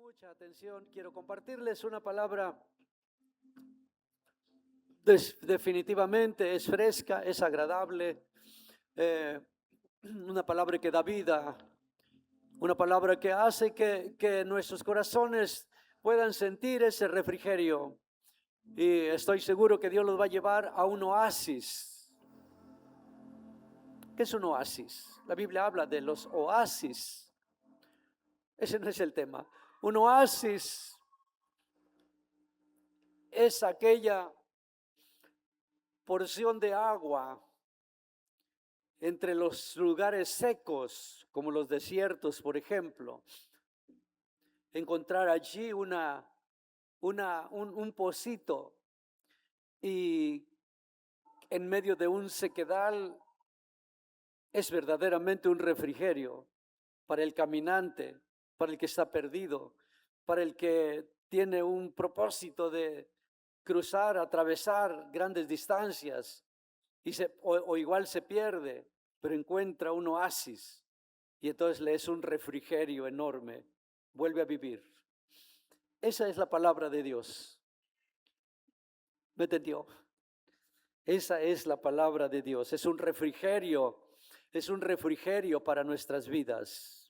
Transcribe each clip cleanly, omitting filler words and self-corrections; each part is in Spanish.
mucha atención. Quiero compartirles una palabra. Definitivamente es fresca, es agradable, eh, una palabra que da vida, una palabra que hace que nuestros corazones puedan sentir ese refrigerio. Y estoy seguro que Dios los va a llevar a un oasis. ¿Qué es un oasis? La Biblia habla de los oasis. Ese no es el tema. Un oasis es aquella porción de agua entre los lugares secos, como los desiertos, por ejemplo. Encontrar allí un pocito y en medio de un sequedal es verdaderamente un refrigerio para el caminante, para el que está perdido, para el que tiene un propósito de cruzar, atravesar grandes distancias o igual se pierde, pero encuentra un oasis y entonces le es un refrigerio enorme, vuelve a vivir. Esa es la palabra de Dios. ¿Me entendió? Esa es la palabra de Dios, es un refrigerio para nuestras vidas.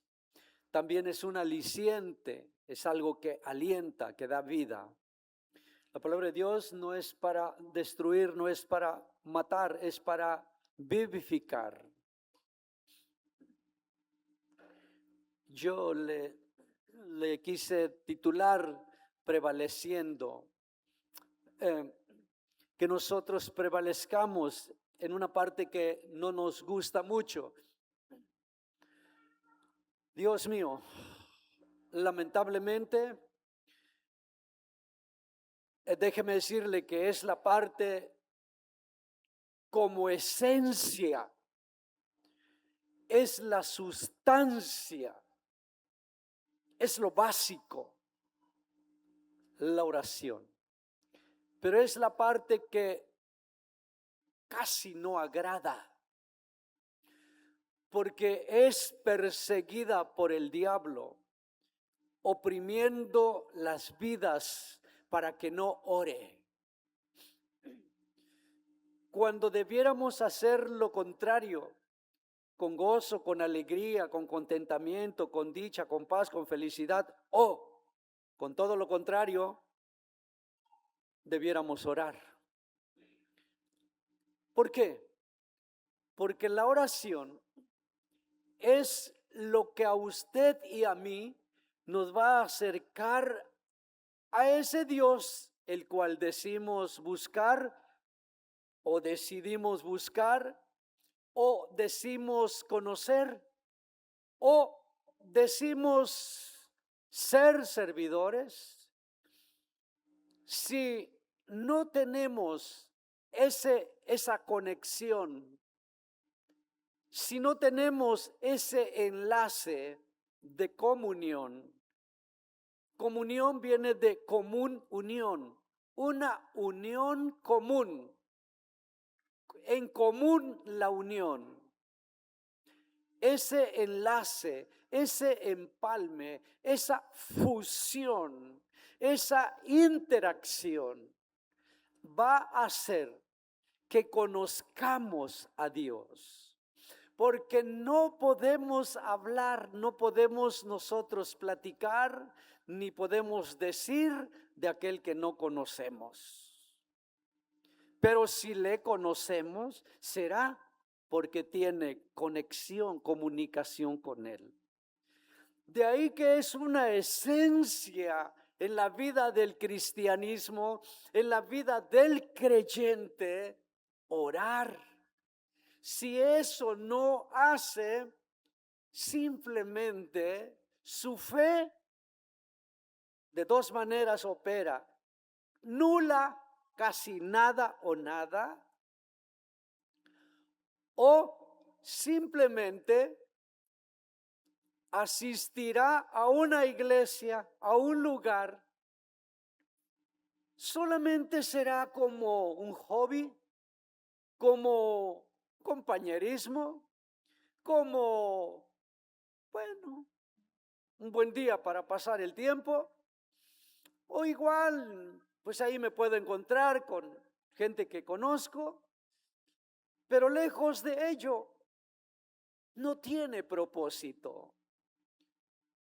También es un aliciente, es algo que alienta, que da vida. La palabra de Dios no es para destruir, no es para matar, es para vivificar. Yo le quise titular prevaleciendo, que nosotros prevalezcamos en una parte que no nos gusta mucho. Dios mío, lamentablemente, déjeme decirle que es la parte como esencia, es la sustancia, es lo básico, la oración. Pero es la parte que casi no agrada, porque es perseguida por el diablo, oprimiendo las vidas para que no ore. Cuando debiéramos hacer lo contrario, con gozo, con alegría, con contentamiento, con dicha, con paz, con felicidad, o con todo lo contrario, debiéramos orar. ¿Por qué? Porque la oración es lo que a usted y a mí nos va a acercar a ese Dios el cual decimos buscar o decidimos buscar o decimos conocer o decimos ser servidores. Si no tenemos esa conexión, si no tenemos ese enlace de comunión, comunión viene de común unión, una unión común, en común la unión. Ese enlace, ese empalme, esa fusión, esa interacción va a hacer que conozcamos a Dios. Porque no podemos hablar, no podemos nosotros platicar, ni podemos decir de aquel que no conocemos. Pero si le conocemos, será porque tiene conexión, comunicación con Él. De ahí que es una esencia en la vida del cristianismo, en la vida del creyente, orar. Si eso no hace, simplemente su fe de dos maneras opera: nula, casi nada o nada, o simplemente asistirá a una iglesia, a un lugar, solamente será como un hobby, como compañerismo, como, bueno, un buen día para pasar el tiempo, o igual, pues ahí me puedo encontrar con gente que conozco, pero lejos de ello, no tiene propósito.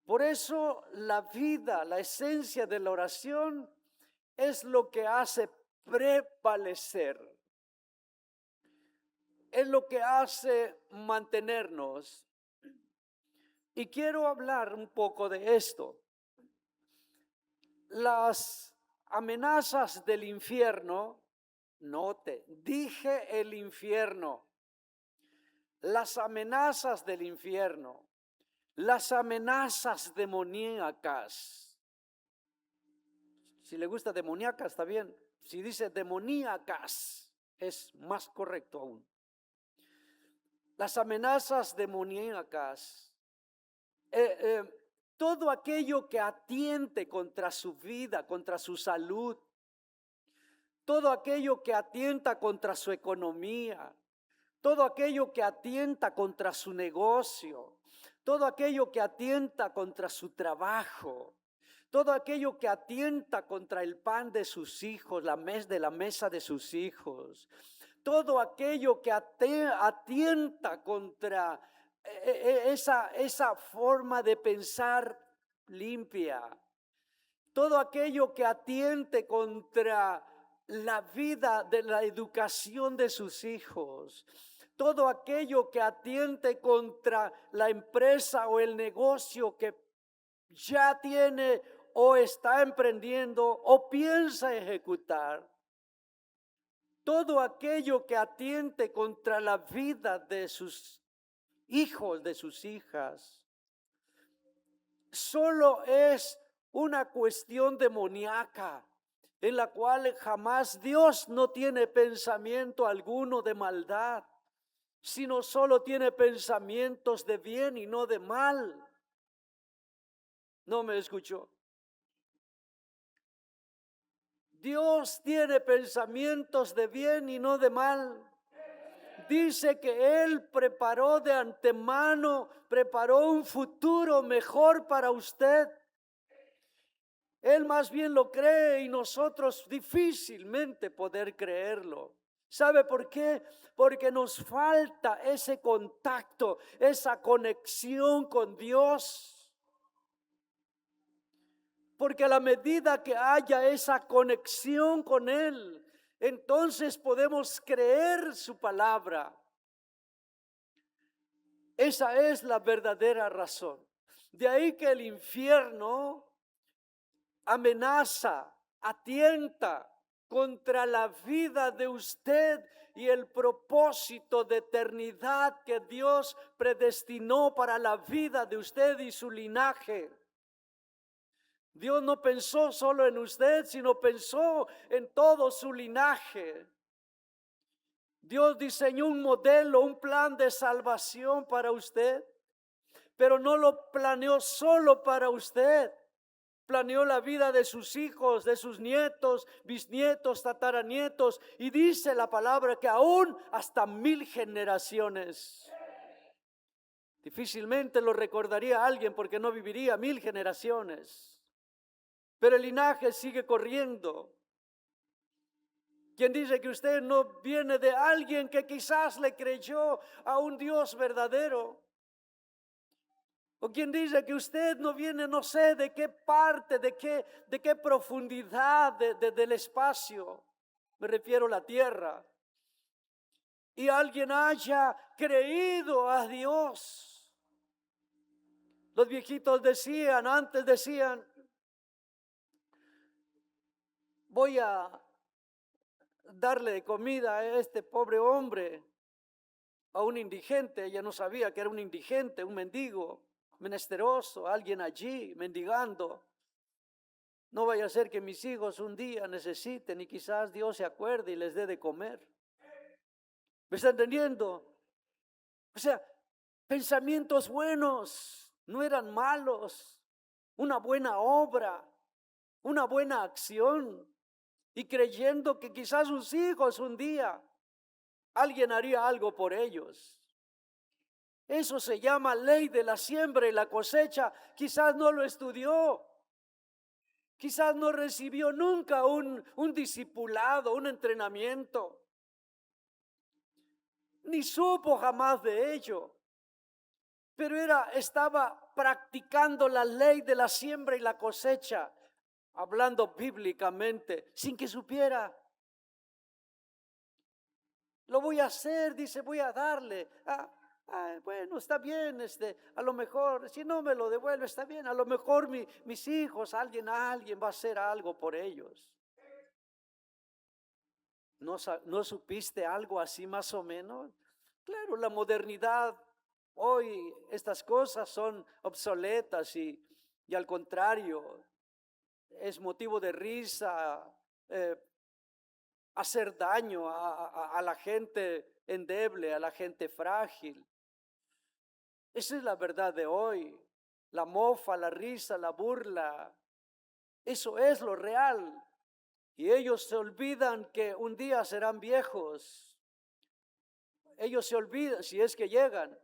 Por eso la vida, la esencia de la oración es lo que hace prevalecer, es lo que hace mantenernos. Y quiero hablar un poco de esto. Las amenazas del infierno, note, dije el infierno, las amenazas del infierno, las amenazas demoníacas. Si le gusta demoníaca, está bien. Si dice demoníacas, es más correcto aún. Las amenazas demoníacas, todo aquello que atiente contra su vida, contra su salud, todo aquello que atienta contra su economía, todo aquello que atienta contra su negocio, todo aquello que atienta contra su trabajo, todo aquello que atienta contra el pan de sus hijos, de la mesa de sus hijos, todo aquello que atienta contra esa forma de pensar limpia, todo aquello que atiente contra la vida de la educación de sus hijos, todo aquello que atiente contra la empresa o el negocio que ya tiene o está emprendiendo o piensa ejecutar, todo aquello que atiente contra la vida de sus hijos, de sus hijas, solo es una cuestión demoníaca en la cual jamás Dios no tiene pensamiento alguno de maldad, sino solo tiene pensamientos de bien y no de mal. ¿No me escuchó? Dios tiene pensamientos de bien y no de mal. Dice que Él preparó de antemano, preparó un futuro mejor para usted. Él más bien lo cree y nosotros difícilmente poder creerlo. ¿Sabe por qué? Porque nos falta ese contacto, esa conexión con Dios. Porque a la medida que haya esa conexión con Él, entonces podemos creer su palabra. Esa es la verdadera razón. De ahí que el infierno amenaza, atienta contra la vida de usted y el propósito de eternidad que Dios predestinó para la vida de usted y su linaje. Dios no pensó solo en usted, sino pensó en todo su linaje. Dios diseñó un modelo, un plan de salvación para usted, pero no lo planeó solo para usted. Planeó la vida de sus hijos, de sus nietos, bisnietos, tataranietos, y dice la palabra que aún hasta 1000 generaciones. Difícilmente lo recordaría alguien porque no viviría 1000 generaciones. Pero el linaje sigue corriendo. Quien dice que usted no viene de alguien que quizás le creyó a un Dios verdadero. O quien dice que usted no viene, no sé de qué parte, de qué profundidad del espacio, me refiero a la tierra, y alguien haya creído a Dios. Los viejitos antes decían, voy a darle de comida a este pobre hombre, a un indigente. Ella no sabía que era un indigente, un mendigo, menesteroso, alguien allí mendigando. No vaya a ser que mis hijos un día necesiten y quizás Dios se acuerde y les dé de comer. ¿Me está entendiendo? O sea, pensamientos buenos, no eran malos. Una buena obra, una buena acción. Y creyendo que quizás sus hijos un día alguien haría algo por ellos. Eso se llama ley de la siembra y la cosecha. Quizás no lo estudió. Quizás no recibió nunca un discipulado, un entrenamiento. Ni supo jamás de ello. Pero estaba practicando la ley de la siembra y la cosecha, hablando bíblicamente, sin que supiera. Lo voy a hacer, dice, voy a darle. Bueno, está bien, a lo mejor, si no me lo devuelve, está bien. A lo mejor mis hijos, alguien va a hacer algo por ellos. ¿No supiste algo así más o menos? Claro, la modernidad, hoy estas cosas son obsoletas y al contrario, es motivo de risa, hacer daño a la gente endeble, a la gente frágil. Esa es la verdad de hoy. La mofa, la risa, la burla, eso es lo real. Y ellos se olvidan que un día serán viejos. Ellos se olvidan, si es que llegan,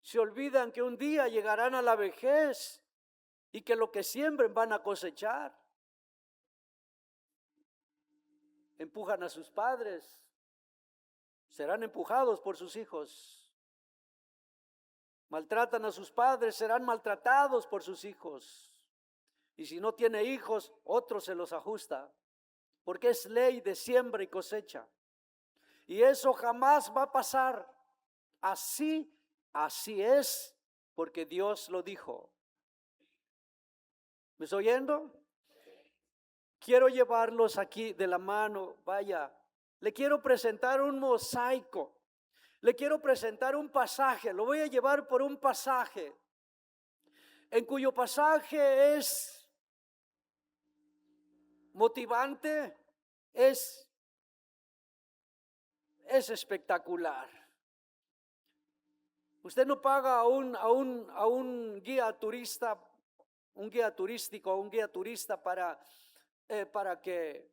se olvidan que un día llegarán a la vejez y que lo que siembren van a cosechar. Empujan a sus padres, serán empujados por sus hijos. Maltratan a sus padres, serán maltratados por sus hijos. Y si no tiene hijos, otro se los ajusta, porque es ley de siembra y cosecha. Y eso jamás va a pasar. Así es, porque Dios lo dijo. ¿Me estoy oyendo? Quiero llevarlos aquí de la mano, vaya. Le quiero presentar un mosaico. Le quiero presentar un pasaje. Lo voy a llevar por un pasaje, en cuyo pasaje es motivante, es espectacular. Usted no paga a un guía turista, un guía turístico, un guía turista para que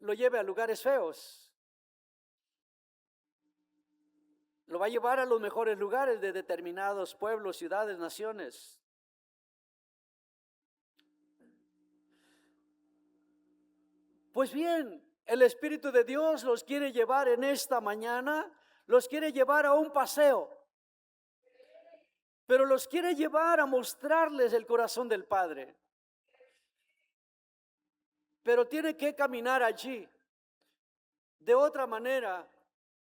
lo lleve a lugares feos. Lo va a llevar a los mejores lugares de determinados pueblos, ciudades, naciones. Pues bien, el Espíritu de Dios los quiere llevar en esta mañana, los quiere llevar a un paseo, pero los quiere llevar a mostrarles el corazón del Padre. Pero tiene que caminar allí. De otra manera,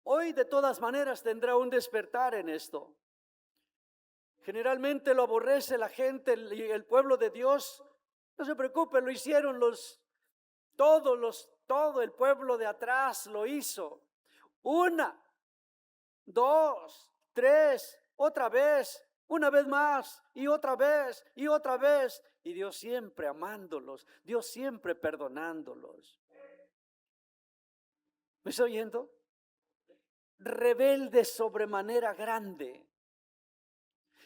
hoy de todas maneras tendrá un despertar en esto. Generalmente lo aborrece la gente y el pueblo de Dios. No se preocupe, lo hicieron todo el pueblo de atrás lo hizo. 1, 2, 3, otra vez, una vez más y otra vez y otra vez. Y Dios siempre amándolos, Dios siempre perdonándolos. ¿Me está oyendo? Rebelde sobremanera grande,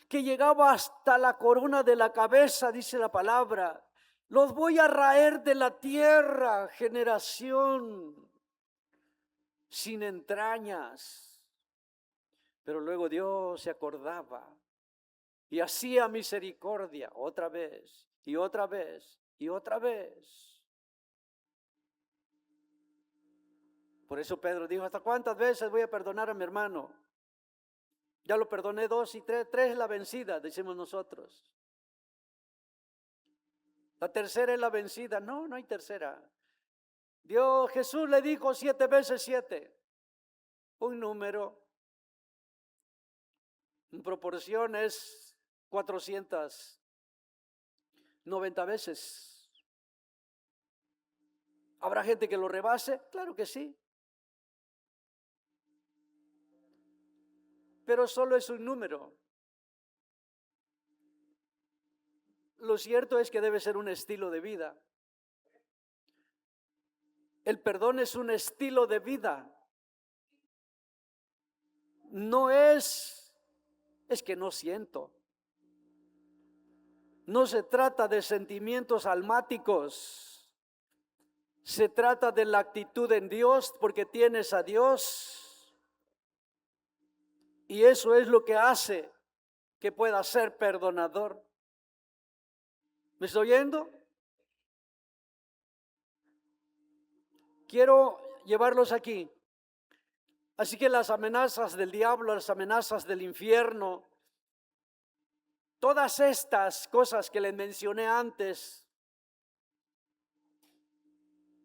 que llegaba hasta la corona de la cabeza, dice la palabra. Los voy a raer de la tierra, generación sin entrañas. Pero luego Dios se acordaba y hacía misericordia otra vez y otra vez y otra vez. Por eso Pedro dijo, ¿hasta cuántas veces voy a perdonar a mi hermano? Ya lo perdoné 2 y 3, 3 es la vencida, decimos nosotros. La tercera es la vencida. No, no hay tercera. Jesús le dijo 7 veces 7. Un número. En proporción es 490 veces. ¿Habrá gente que lo rebase? Claro que sí. Pero solo es un número. Lo cierto es que debe ser un estilo de vida. El perdón es un estilo de vida. No es que no siento. No se trata de sentimientos almáticos. Se trata de la actitud en Dios, porque tienes a Dios. Y eso es lo que hace que pueda ser perdonador. ¿Me estoy oyendo? Quiero llevarlos aquí. Así que las amenazas del diablo, las amenazas del infierno, todas estas cosas que les mencioné antes,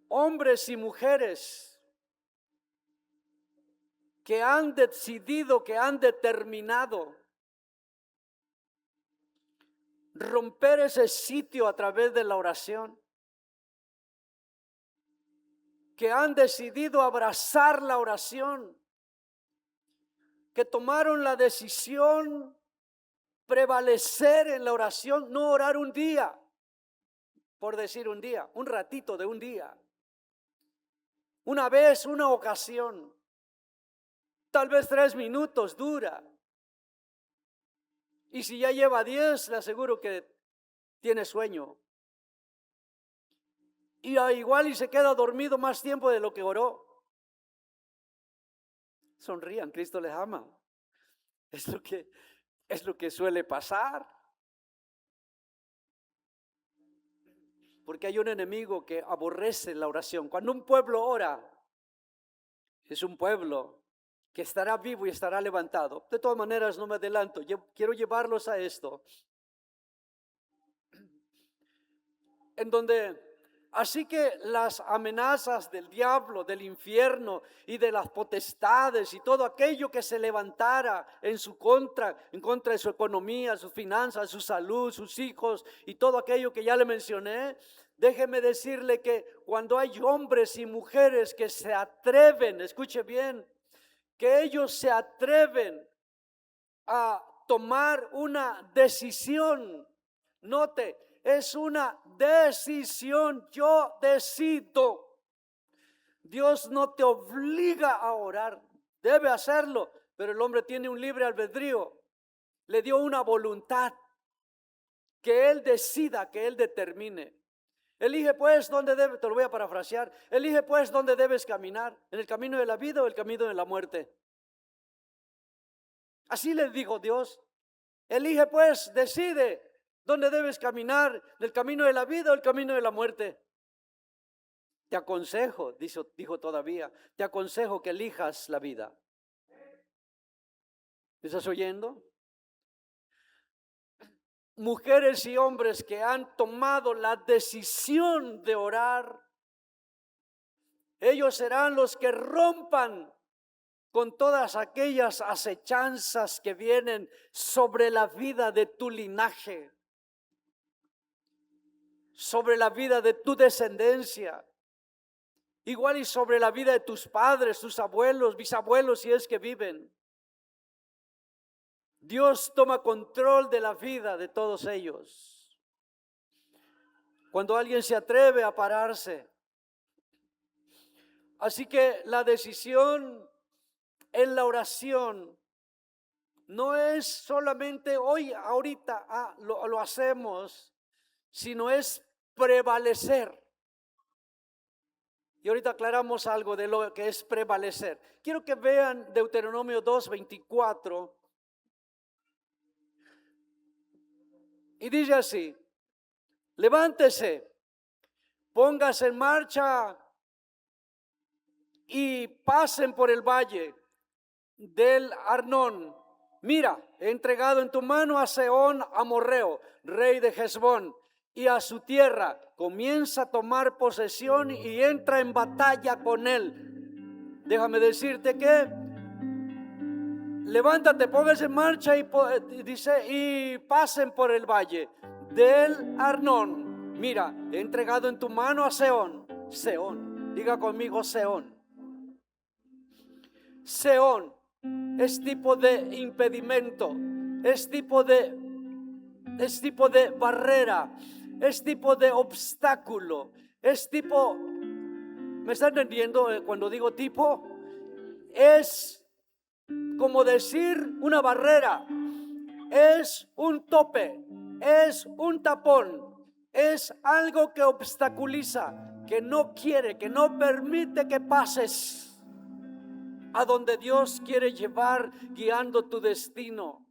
hombres y mujeres que han decidido, que han determinado romper ese sitio a través de la oración, que han decidido abrazar la oración, que tomaron la decisión prevalecer en la oración, no orar un día, por decir un día, un ratito de un día, una vez, una ocasión, tal vez 3 minutos dura. Y si ya lleva 10, le aseguro que tiene sueño. Y igual y se queda dormido más tiempo de lo que oró. Sonrían, Cristo les ama. Es lo que suele pasar. Porque hay un enemigo que aborrece la oración. Cuando un pueblo ora, es un pueblo que estará vivo y estará levantado. De todas maneras, no me adelanto. Yo quiero llevarlos a esto. En donde, así que las amenazas del diablo, del infierno y de las potestades y todo aquello que se levantara en su contra, en contra de su economía, sus finanzas, su salud, sus hijos y todo aquello que ya le mencioné, déjeme decirle que cuando hay hombres y mujeres que se atreven, escuche bien, que ellos se atreven a tomar una decisión, note, es una decisión, yo decido. Dios no te obliga a orar, debe hacerlo, pero el hombre tiene un libre albedrío, le dio una voluntad, que él decida, que él determine. Elige pues dónde debes, te lo voy a parafrasear, elige pues dónde debes caminar, en el camino de la vida o el camino de la muerte. Así le dijo Dios, elige pues, decide dónde debes caminar, el camino de la vida o el camino de la muerte. Te aconsejo, dijo todavía, te aconsejo que elijas la vida. ¿Me estás oyendo? Mujeres y hombres que han tomado la decisión de orar, ellos serán los que rompan con todas aquellas acechanzas que vienen sobre la vida de tu linaje, sobre la vida de tu descendencia, igual y sobre la vida de tus padres, tus abuelos, bisabuelos, si es que viven. Dios toma control de la vida de todos ellos. Cuando alguien se atreve a pararse. Así que la decisión en la oración no es solamente hoy, ahorita, lo hacemos, sino es prevalecer. Y ahorita aclaramos algo de lo que es prevalecer. Quiero que vean Deuteronomio 2:24. Y dice así: levántese, póngase en marcha y pasen por el valle del Arnón. Mira, he entregado en tu mano a Sehón amorreo, rey de Hesbón, y a su tierra. Comienza a tomar posesión y entra en batalla con él. Déjame decirte que levántate, póngase en marcha y pasen por el valle del Arnón. Mira, he entregado en tu mano a Sehón. Sehón, diga conmigo Sehón. Sehón es tipo de impedimento, es tipo de barrera, es tipo de obstáculo, es tipo, ¿me están entendiendo cuando digo tipo? Es como decir una barrera, es un tope, es un tapón, es algo que obstaculiza, que no quiere, que no permite que pases. a donde Dios quiere llevar, guiando tu destino.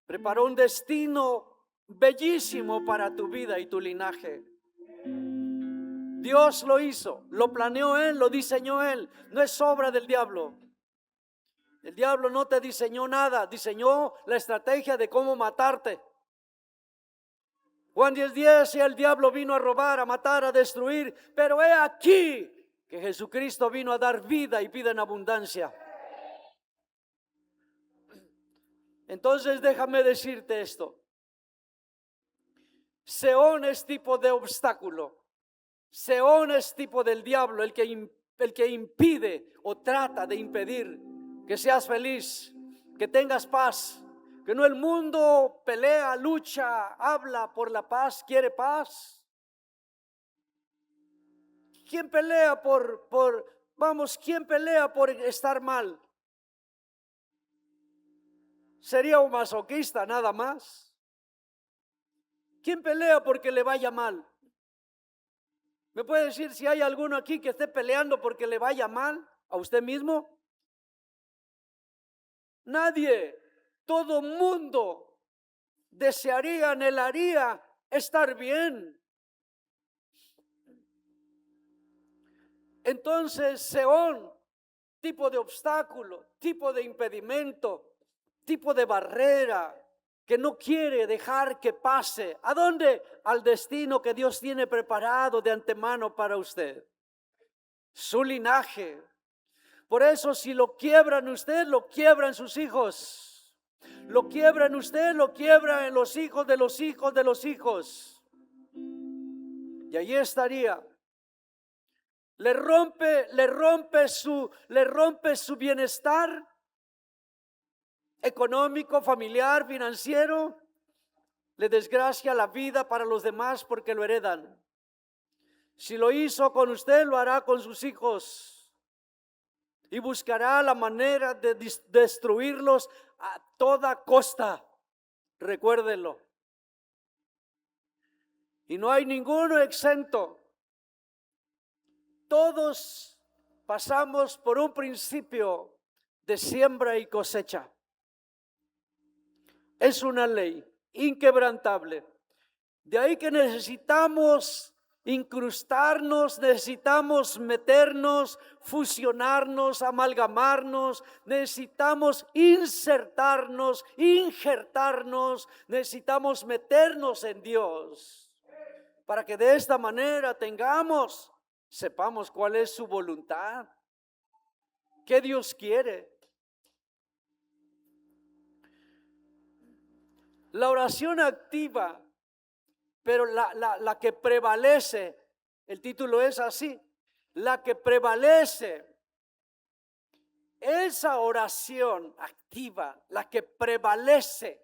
Preparó un destino bellísimo para tu vida y tu linaje. Dios lo hizo, lo planeó Él, lo diseñó Él. No es obra del diablo. El diablo no te diseñó nada, diseñó la estrategia de cómo matarte. Juan 10:10, y el diablo vino a robar, a matar, a destruir, pero he aquí que Jesucristo vino a dar vida y vida en abundancia. Entonces déjame decirte esto. Seón es tipo de obstáculo. Seón es tipo del diablo, el que impide o trata de impedir que seas feliz, que tengas paz. Que no, el mundo pelea, lucha, habla por la paz, quiere paz. ¿Quién pelea quién pelea por estar mal? Sería un masoquista nada más. ¿Quién pelea porque le vaya mal? ¿Me puede decir si hay alguno aquí que esté peleando porque le vaya mal a usted mismo? Nadie. Todo mundo desearía, anhelaría estar bien. Entonces, Seón, tipo de obstáculo, tipo de impedimento, tipo de barrera que no quiere dejar que pase. ¿A dónde? Al destino que Dios tiene preparado de antemano para usted. Su linaje. Por eso, si lo quiebran usted, lo quiebran sus hijos. Lo quiebran usted, lo quiebran los hijos de los hijos de los hijos. Y allí estaría. Le rompe su bienestar económico, familiar, financiero. Le desgracia la vida para los demás porque lo heredan. Si lo hizo con usted, lo hará con sus hijos. Y buscará la manera de destruirlos a toda costa. Recuérdenlo. Y no hay ninguno exento. Todos pasamos por un principio de siembra y cosecha. Es una ley inquebrantable. De ahí que necesitamos incrustarnos, necesitamos meternos, fusionarnos, amalgamarnos, necesitamos insertarnos, injertarnos, necesitamos meternos en Dios para que de esta manera sepamos cuál es su voluntad, qué Dios quiere. La oración activa, pero la que prevalece, el título es así, la que prevalece, esa oración activa, la que prevalece.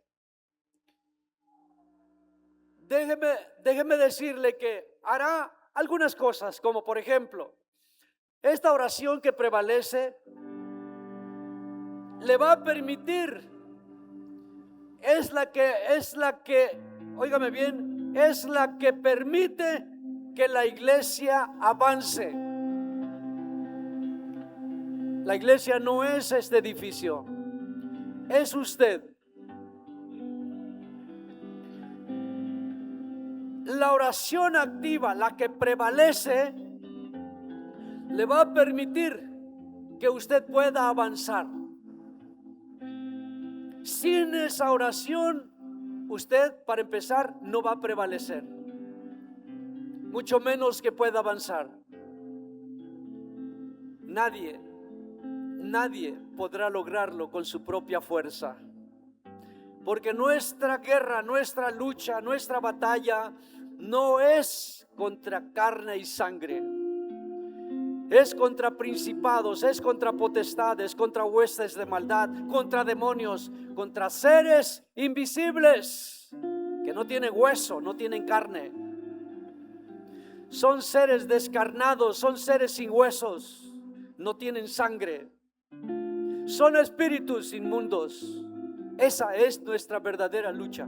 Déjeme decirle que hará algunas cosas, como por ejemplo, esta oración que prevalece le va a permitir, es la que, óigame bien, es la que permite que la iglesia avance. La iglesia no es este edificio, es usted. La oración activa, la que prevalece, le va a permitir que usted pueda avanzar. Sin esa oración, usted, para empezar, no va a prevalecer, mucho menos que pueda avanzar. Nadie podrá lograrlo con su propia fuerza, porque nuestra guerra, nuestra lucha, nuestra batalla no es contra carne y sangre. Es contra principados, es contra potestades, contra huestes de maldad, contra demonios, contra seres invisibles que no tienen hueso, no tienen carne. Son seres descarnados, son seres sin huesos, no tienen sangre. Son espíritus inmundos. Esa es nuestra verdadera lucha.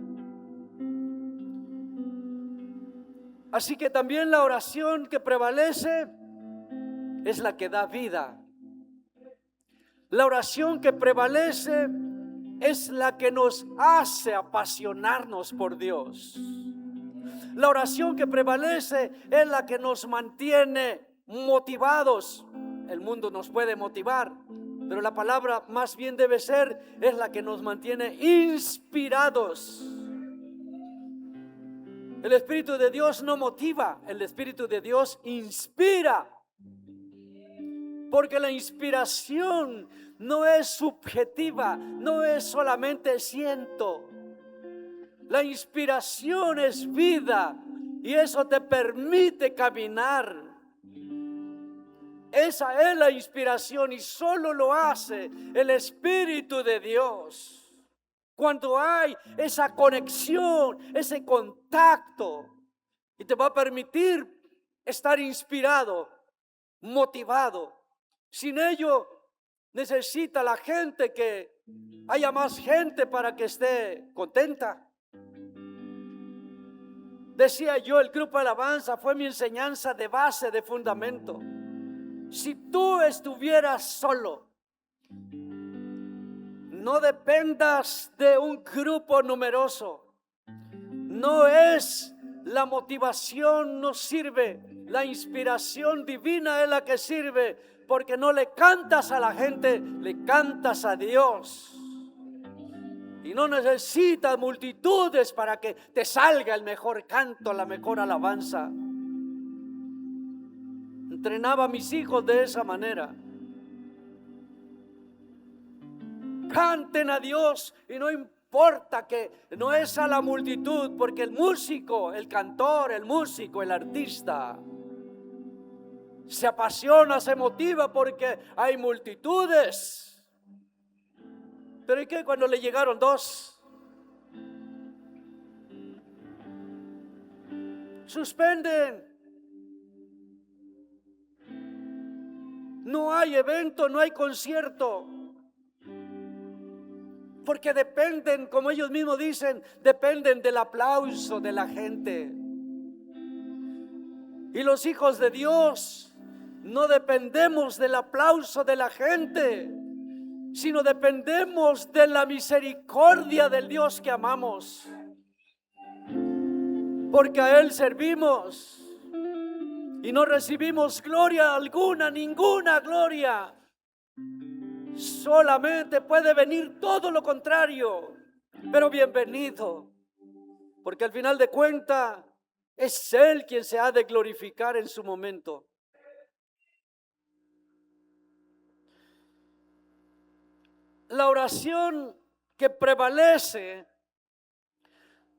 Así que también la oración que prevalece es la que da vida. La oración que prevalece es la que nos hace apasionarnos por Dios. La oración que prevalece es la que nos mantiene motivados. El mundo nos puede motivar, pero la palabra más bien debe ser, es la que nos mantiene inspirados. El Espíritu de Dios no motiva, el Espíritu de Dios inspira. Porque la inspiración no es subjetiva, no es solamente siento. La inspiración es vida y eso te permite caminar. Esa es la inspiración y solo lo hace el Espíritu de Dios. Cuando hay esa conexión, ese contacto, y te va a permitir estar inspirado, motivado. Sin ello, necesita la gente que haya más gente para que esté contenta. Decía yo, el grupo Alabanza fue mi enseñanza de base, de fundamento. Si tú estuvieras solo, no dependas de un grupo numeroso. No es la motivación, no sirve. La inspiración divina es la que sirve, porque no le cantas a la gente, le cantas a Dios. Y no necesitas multitudes para que te salga el mejor canto, la mejor alabanza. Entrenaba a mis hijos de esa manera. Canten a Dios y no importa que no es a la multitud, porque el músico, el cantor, el músico, el artista se apasiona, se motiva porque hay multitudes. Pero ¿y qué cuando le llegaron dos? Suspenden. No hay evento, no hay concierto. Porque dependen, como ellos mismos dicen, dependen del aplauso de la gente. Y los hijos de Dios no dependemos del aplauso de la gente, sino dependemos de la misericordia del Dios que amamos. Porque a Él servimos y no recibimos gloria alguna, ninguna gloria. Solamente puede venir todo lo contrario, pero bienvenido, porque al final de cuentas es Él quien se ha de glorificar en su momento. La oración que prevalece,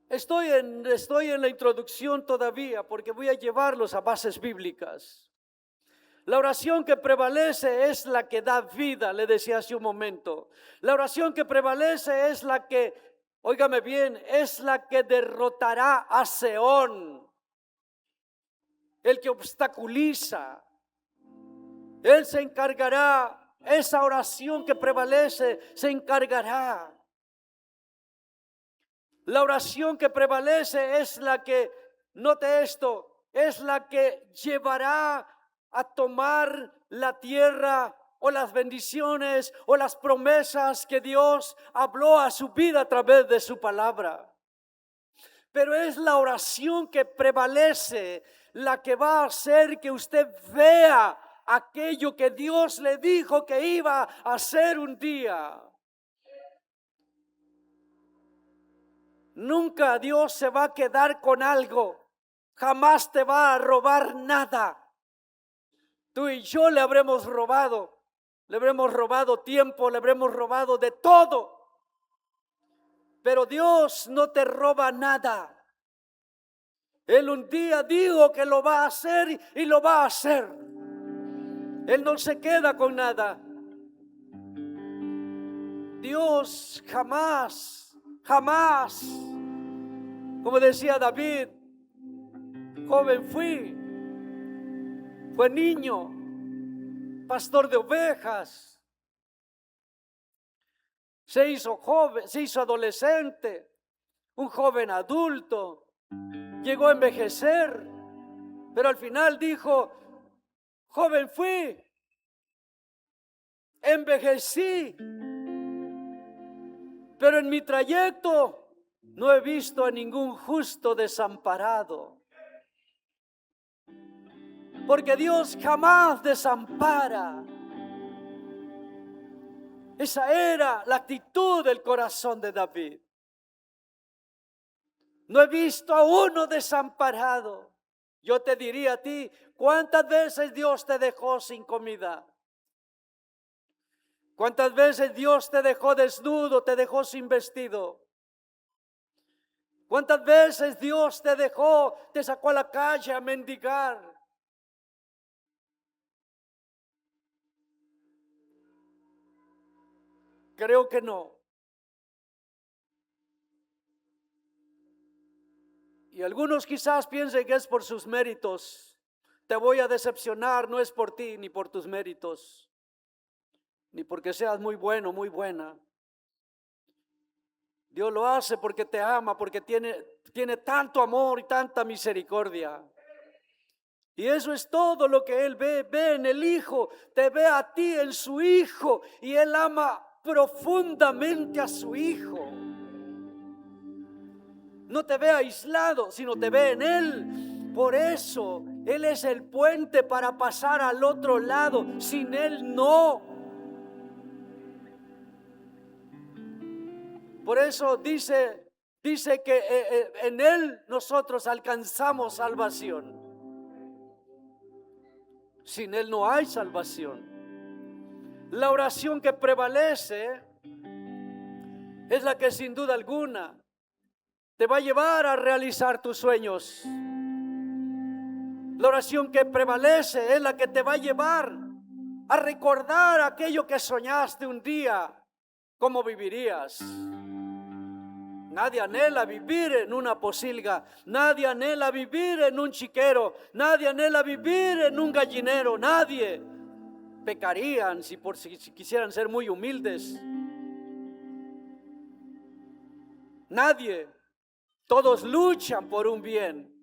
estoy en la introducción todavía, porque voy a llevarlos a bases bíblicas. La oración que prevalece es la que da vida, le decía hace un momento. La oración que prevalece es la que, óigame bien, es la que derrotará a Seón, el que obstaculiza. Él se encargará, esa oración que prevalece se encargará. La oración que prevalece es la que, note esto, es la que llevará a tomar la tierra o las bendiciones o las promesas que Dios habló a su vida a través de su palabra. Pero es la oración que prevalece la que va a hacer que usted vea aquello que Dios le dijo que iba a hacer un día. Nunca Dios se va a quedar con algo, jamás te va a robar nada. Tú y yo le habremos robado tiempo, le habremos robado de todo. Pero Dios no te roba nada. Él un día dijo que lo va a hacer y lo va a hacer. Él no se queda con nada. Dios jamás, como decía David, joven fue niño, pastor de ovejas, se hizo joven, se hizo adolescente, un joven adulto, llegó a envejecer, pero al final dijo, joven fui, envejecí, pero en mi trayecto no he visto a ningún justo desamparado. Porque Dios jamás desampara. Esa era la actitud del corazón de David. No he visto a uno desamparado. Yo te diría a ti, ¿cuántas veces Dios te dejó sin comida? ¿Cuántas veces Dios te dejó desnudo, te dejó sin vestido? ¿Cuántas veces Dios te dejó, te sacó a la calle a mendigar? Creo que no. Y algunos quizás piensen que es por sus méritos. Te voy a decepcionar, no es por ti ni por tus méritos, ni porque seas muy bueno, muy buena. Dios lo hace porque te ama, porque tiene tanto amor y tanta misericordia. Y eso es todo lo que Él ve en el Hijo, te ve a ti en su Hijo, y Él ama profundamente a su Hijo. No te ve aislado, sino te ve en Él. Por eso Él es el puente para pasar al otro lado. Sin Él no. Por eso dice que en Él nosotros alcanzamos salvación. Sin Él no hay salvación. La oración que prevalece es la que sin duda alguna te va a llevar a realizar tus sueños. La oración que prevalece es la que te va a llevar a recordar aquello que soñaste un día, cómo vivirías. Nadie anhela vivir en una posilga, nadie anhela vivir en un chiquero, nadie anhela vivir en un gallinero, nadie. Pecarían si quisieran ser muy humildes. Nadie. Todos luchan por un bien.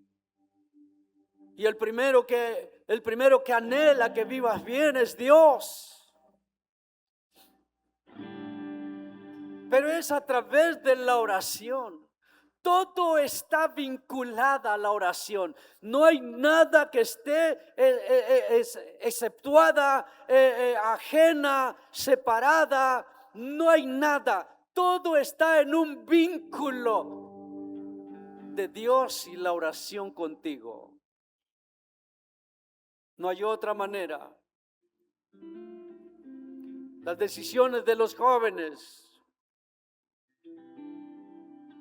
Y el primero que anhela que vivas bien es Dios. Pero es a través de la oración. Todo está vinculado a la oración. No hay nada que esté exceptuada, ajena, separada. No hay nada. Todo está en un vínculo de Dios y la oración contigo. No hay otra manera. Las decisiones de los jóvenes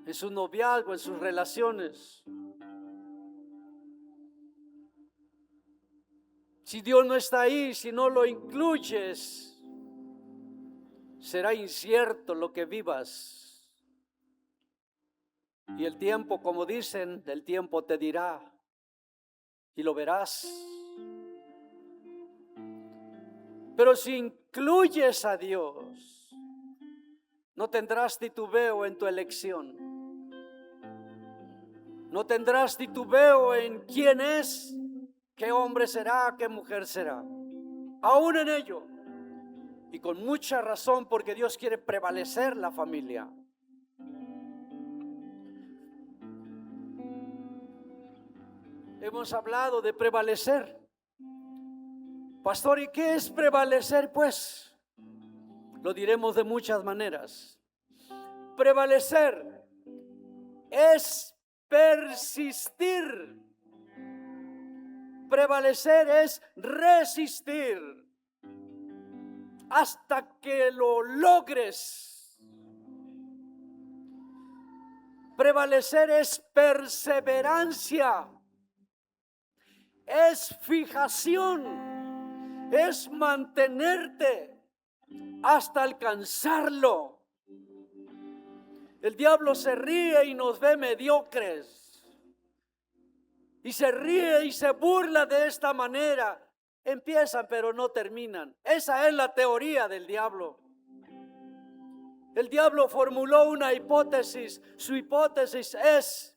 en su noviazgo, en sus relaciones. Si Dios no está ahí, si no lo incluyes, será incierto lo que vivas. Y el tiempo, como dicen, el tiempo te dirá y lo verás. Pero si incluyes a Dios, no tendrás titubeo en tu elección. No tendrás titubeo en quién es, qué hombre será, qué mujer será. Aún en ello, y con mucha razón, porque Dios quiere prevalecer la familia. Hemos hablado de prevalecer. Pastor, ¿y qué es prevalecer? Pues lo diremos de muchas maneras. Prevalecer es persistir. Prevalecer es resistir hasta que lo logres. Prevalecer es perseverancia, es fijación, es mantenerte hasta alcanzarlo. El diablo se ríe y nos ve mediocres. Y se ríe y se burla de esta manera. Empiezan pero no terminan. Esa es la teoría del diablo. El diablo formuló una hipótesis. Su hipótesis es: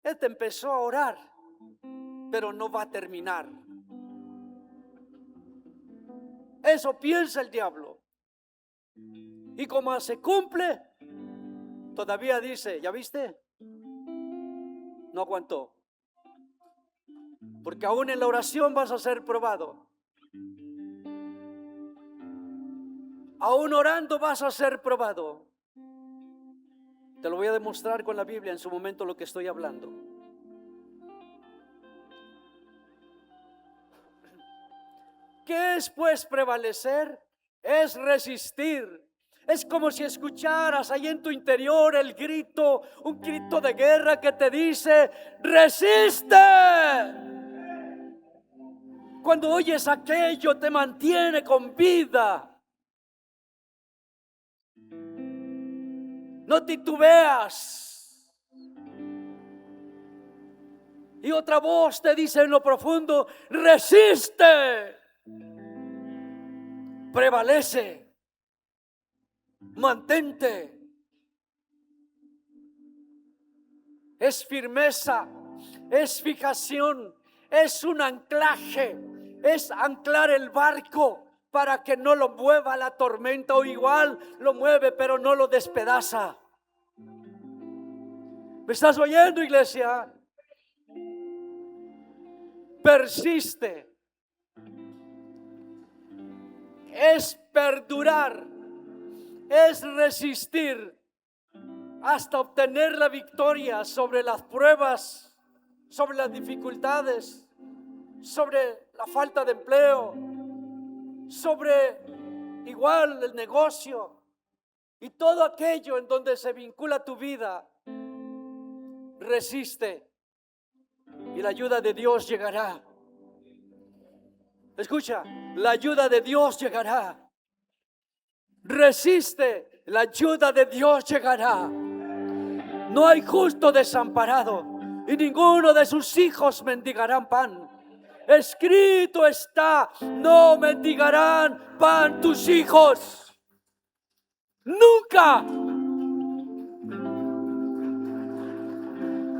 este empezó a orar, pero no va a terminar. Eso piensa el diablo. Y como se cumple, todavía dice, ¿ya viste? No aguantó. Porque aún en la oración vas a ser probado. Aún orando vas a ser probado. Te lo voy a demostrar con la Biblia en su momento lo que estoy hablando. ¿Qué es pues prevalecer? Es resistir. Es como si escucharas ahí en tu interior el grito, un grito de guerra que te dice, resiste. Cuando oyes aquello te mantiene con vida. No titubeas. Y otra voz te dice en lo profundo, resiste. Prevalece. Mantente. Es firmeza, es fijación, es un anclaje, es anclar el barco para que no lo mueva la tormenta, o igual lo mueve pero no lo despedaza. ¿Me estás oyendo, iglesia? Persiste. Es perdurar, es resistir hasta obtener la victoria sobre las pruebas, sobre las dificultades, sobre la falta de empleo, sobre igual el negocio y todo aquello en donde se vincula tu vida. Resiste y la ayuda de Dios llegará. Escucha, la ayuda de Dios llegará. Resiste, la ayuda de Dios llegará. No hay justo desamparado, y ninguno de sus hijos mendigarán pan. Escrito está, no mendigarán pan tus hijos. Nunca.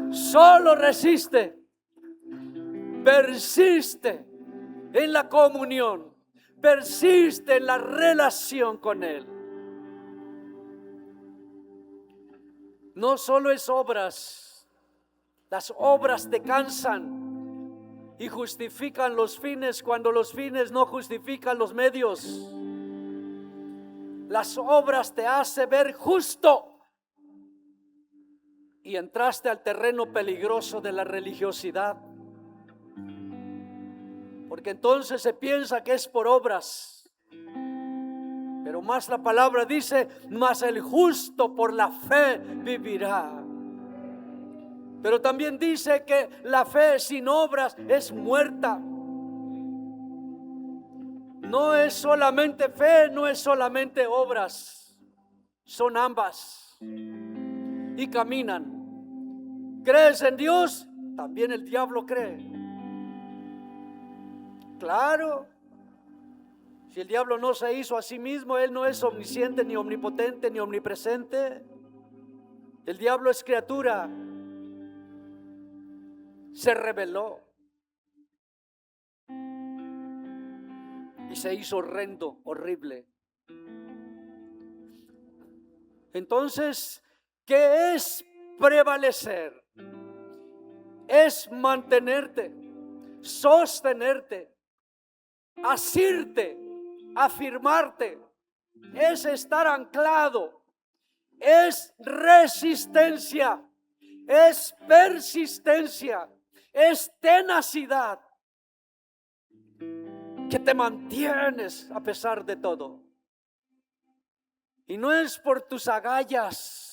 Solo resiste, persiste en la comunión, persiste en la relación con Él. No solo es obras, las obras te cansan y justifican los fines cuando los fines no justifican los medios. Las obras te hacen ver justo y entraste al terreno peligroso de la religiosidad. Porque entonces se piensa que es por obras. Pero más la palabra dice, mas el justo por la fe vivirá. Pero también dice que la fe sin obras es muerta. No es solamente fe, no es solamente obras. Son ambas. Y caminan. ¿Crees en Dios? También el diablo cree. Claro. Si el diablo no se hizo a sí mismo, él no es omnisciente, ni omnipotente, ni omnipresente. El diablo es criatura. Se rebeló. Y se hizo horrendo, horrible. Entonces, ¿qué es prevalecer? Es mantenerte, sostenerte, asirte, afirmarte, es estar anclado, es resistencia, es persistencia, es tenacidad, que te mantienes a pesar de todo. Y no es por tus agallas,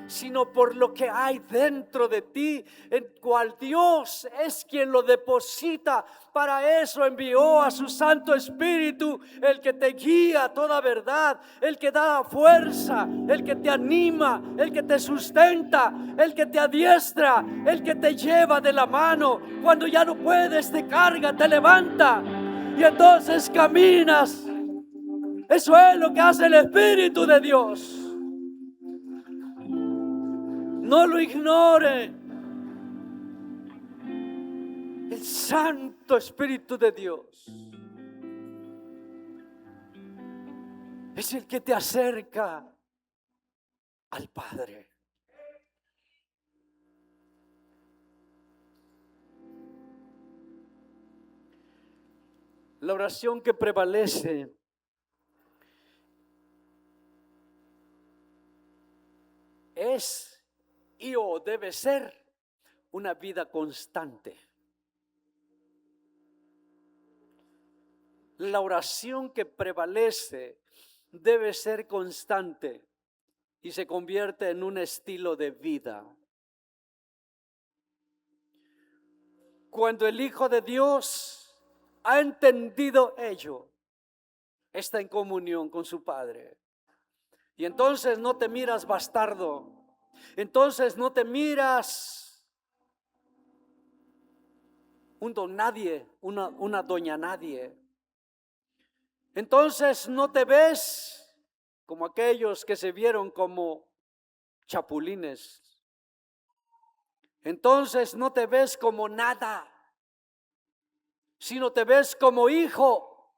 sino por lo que hay dentro de ti, en cual Dios es quien lo deposita. Para eso envió a su Santo Espíritu, el que te guía a toda verdad, el que da fuerza, el que te anima, el que te sustenta, el que te adiestra, el que te lleva de la mano. Cuando ya no puedes, te carga, te levanta y entonces caminas. Eso es lo que hace el Espíritu de Dios. No lo ignore. El Santo Espíritu de Dios es el que te acerca al Padre. La oración que prevalece es y o debe ser una vida constante. La oración que prevalece debe ser constante y se convierte en un estilo de vida. Cuando el Hijo de Dios ha entendido ello, está en comunión con su Padre. Y entonces no te miras bastardo. Entonces no te miras un don nadie, una doña nadie. Entonces no te ves como aquellos que se vieron como chapulines. Entonces no te ves como nada, sino te ves como hijo.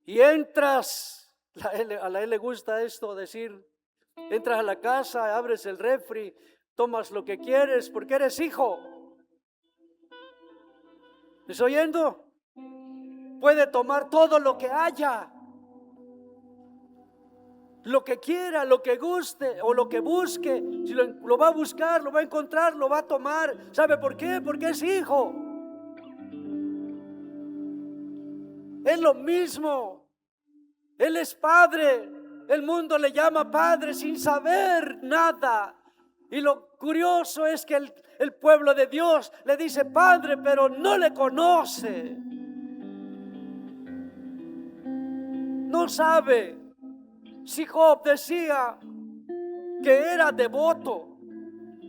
Y entras, a la él le gusta esto decir, entras a la casa, abres el refri, tomas lo que quieres porque eres hijo. ¿Me estoy oyendo? Puede tomar todo lo que haya, lo que quiera, lo que guste o lo que busque. Si lo va a buscar, lo va a encontrar, lo va a tomar. ¿Sabe por qué? Porque es hijo. Es lo mismo. Él es padre. El mundo le llama padre sin saber nada. Y lo curioso es que el pueblo de Dios le dice padre, pero no le conoce. No sabe. Si Job decía que era devoto,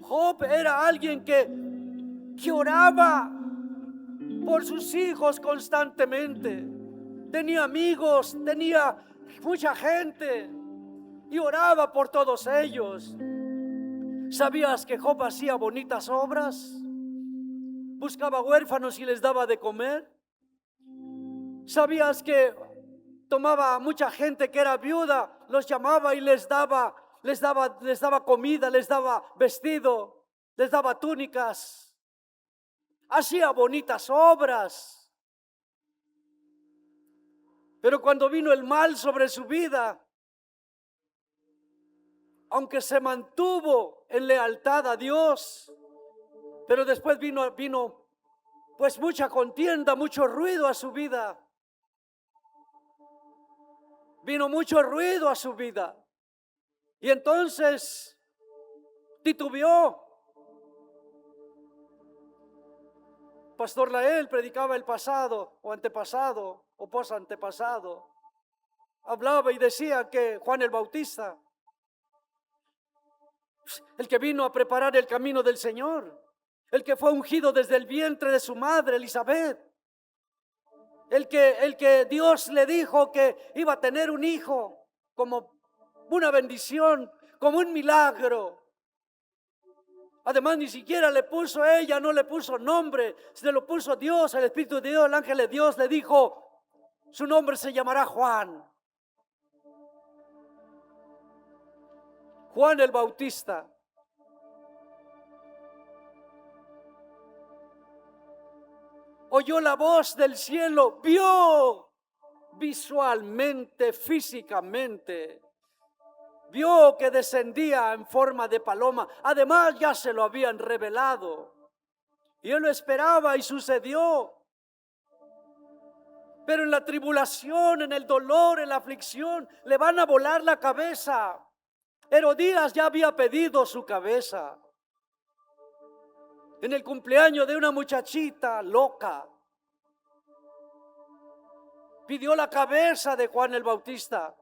Job era alguien que oraba por sus hijos constantemente. Tenía amigos, tenía mucha gente y oraba por todos ellos. ¿Sabías que Job hacía bonitas obras? Buscaba huérfanos y les daba de comer. ¿Sabías que tomaba a mucha gente que era viuda, los llamaba y les daba comida, les daba vestido, les daba túnicas? Hacía bonitas obras. Pero cuando vino el mal sobre su vida, aunque se mantuvo en lealtad a Dios, pero después vino pues mucha contienda, mucho ruido a su vida. Vino mucho ruido a su vida. Y entonces titubeó. Pastor Lael predicaba el pasado o antepasado o posantepasado. Hablaba y decía que Juan el Bautista, el que vino a preparar el camino del Señor, el que fue ungido desde el vientre de su madre Elizabeth, el que Dios le dijo que iba a tener un hijo como una bendición, como un milagro. Además, ni siquiera le puso ella, no le puso nombre, se lo puso Dios, el Espíritu de Dios, el ángel de Dios le dijo, su nombre se llamará Juan. Juan el Bautista. Oyó la voz del cielo, vio visualmente, físicamente, vio que descendía en forma de paloma. Además, ya se lo habían revelado. Y él lo esperaba y sucedió. Pero en la tribulación, en el dolor, en la aflicción, le van a volar la cabeza. Herodías ya había pedido su cabeza. En el cumpleaños de una muchachita loca, pidió la cabeza de Juan el Bautista.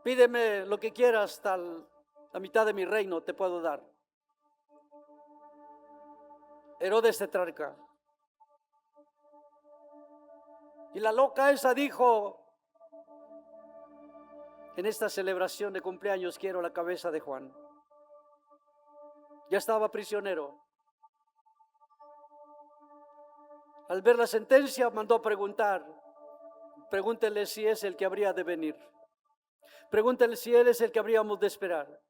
Pídeme lo que quieras, hasta la mitad de mi reino te puedo dar. Herodes tetrarca. Y la loca esa dijo, en esta celebración de cumpleaños quiero la cabeza de Juan. Ya estaba prisionero. Al ver la sentencia mandó a preguntar, Pregúntele si es el que habría de venir. Pregúntele si Él es el que habríamos de esperar.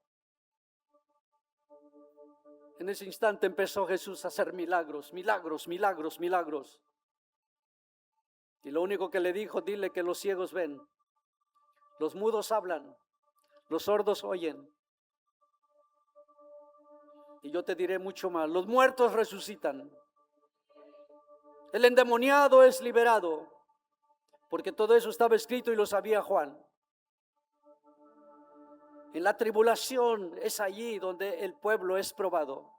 En ese instante empezó Jesús a hacer milagros, milagros, milagros, milagros. Y lo único que le dijo, dile que los ciegos ven, los mudos hablan, los sordos oyen. Y yo te diré mucho más, los muertos resucitan. El endemoniado es liberado, porque todo eso estaba escrito y lo sabía Juan. En la tribulación es allí donde el pueblo es probado.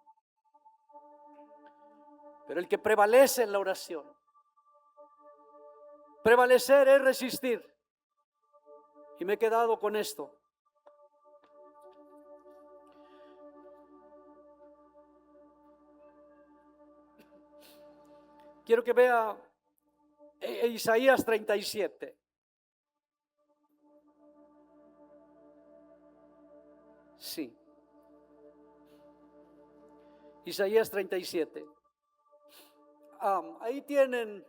Pero el que prevalece en la oración, prevalecer es resistir. Y me he quedado con esto. Quiero que vea Isaías 37. Sí. Isaías 37. Ahí tienen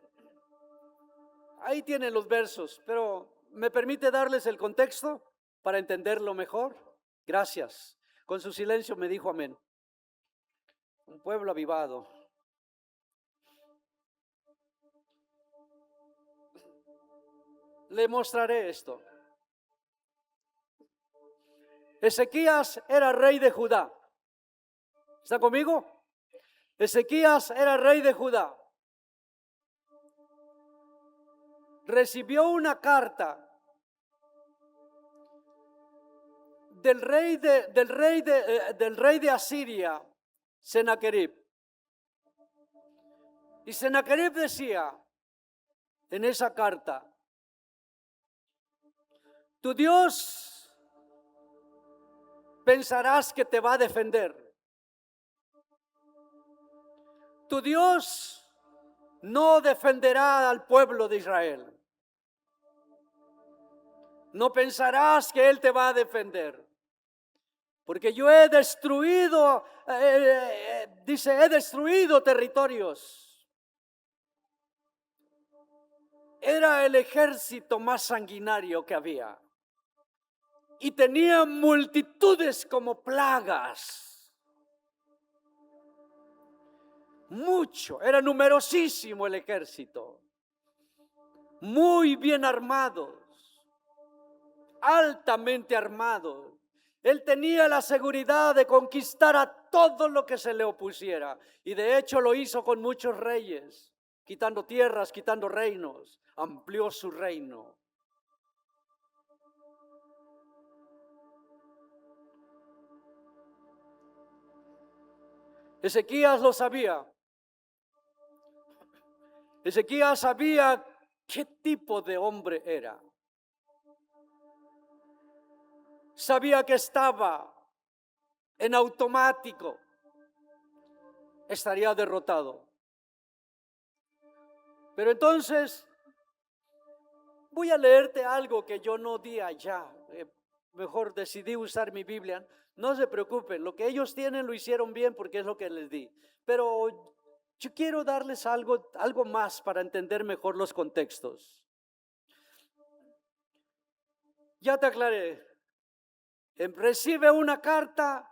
los versos, pero ¿me permite darles el contexto para entenderlo mejor? Gracias. Con su silencio me dijo amén. Un pueblo avivado. Le mostraré esto. Ezequías era rey de Judá. ¿Está conmigo? Ezequías era rey de Judá. Recibió una carta del rey de Asiria, Sennacherib. Y Sennacherib decía en esa carta: tu Dios pensarás que te va a defender. Tu Dios no defenderá al pueblo de Israel. No pensarás que Él te va a defender. Porque yo he destruido, he destruido territorios. Era el ejército más sanguinario que había. Y tenía multitudes como plagas. Mucho, era numerosísimo el ejército. Muy bien armados, altamente armados. Él tenía la seguridad de conquistar a todo lo que se le opusiera. Y de hecho lo hizo con muchos reyes, quitando tierras, quitando reinos. Amplió su reino. Ezequías lo sabía. Ezequías sabía qué tipo de hombre era. Sabía que estaba en automático. Estaría derrotado. Pero entonces voy a leerte algo que yo no di allá. Mejor decidí usar mi Biblia. No se preocupen, lo que ellos tienen lo hicieron bien porque es lo que les di. Pero yo quiero darles algo más para entender mejor los contextos. Ya te aclaré. Recibe una carta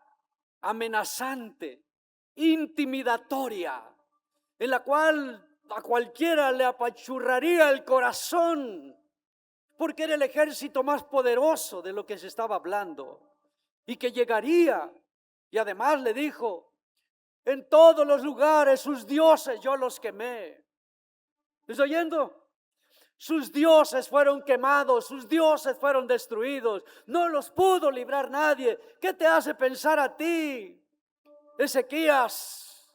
amenazante, intimidatoria, en la cual a cualquiera le apachurraría el corazón, porque era el ejército más poderoso de lo que se estaba hablando, y que llegaría. Y además le dijo: en todos los lugares sus dioses yo los quemé. ¿Estás oyendo? Sus dioses fueron quemados, sus dioses fueron destruidos, no los pudo librar nadie. ¿Qué te hace pensar a ti, Ezequías?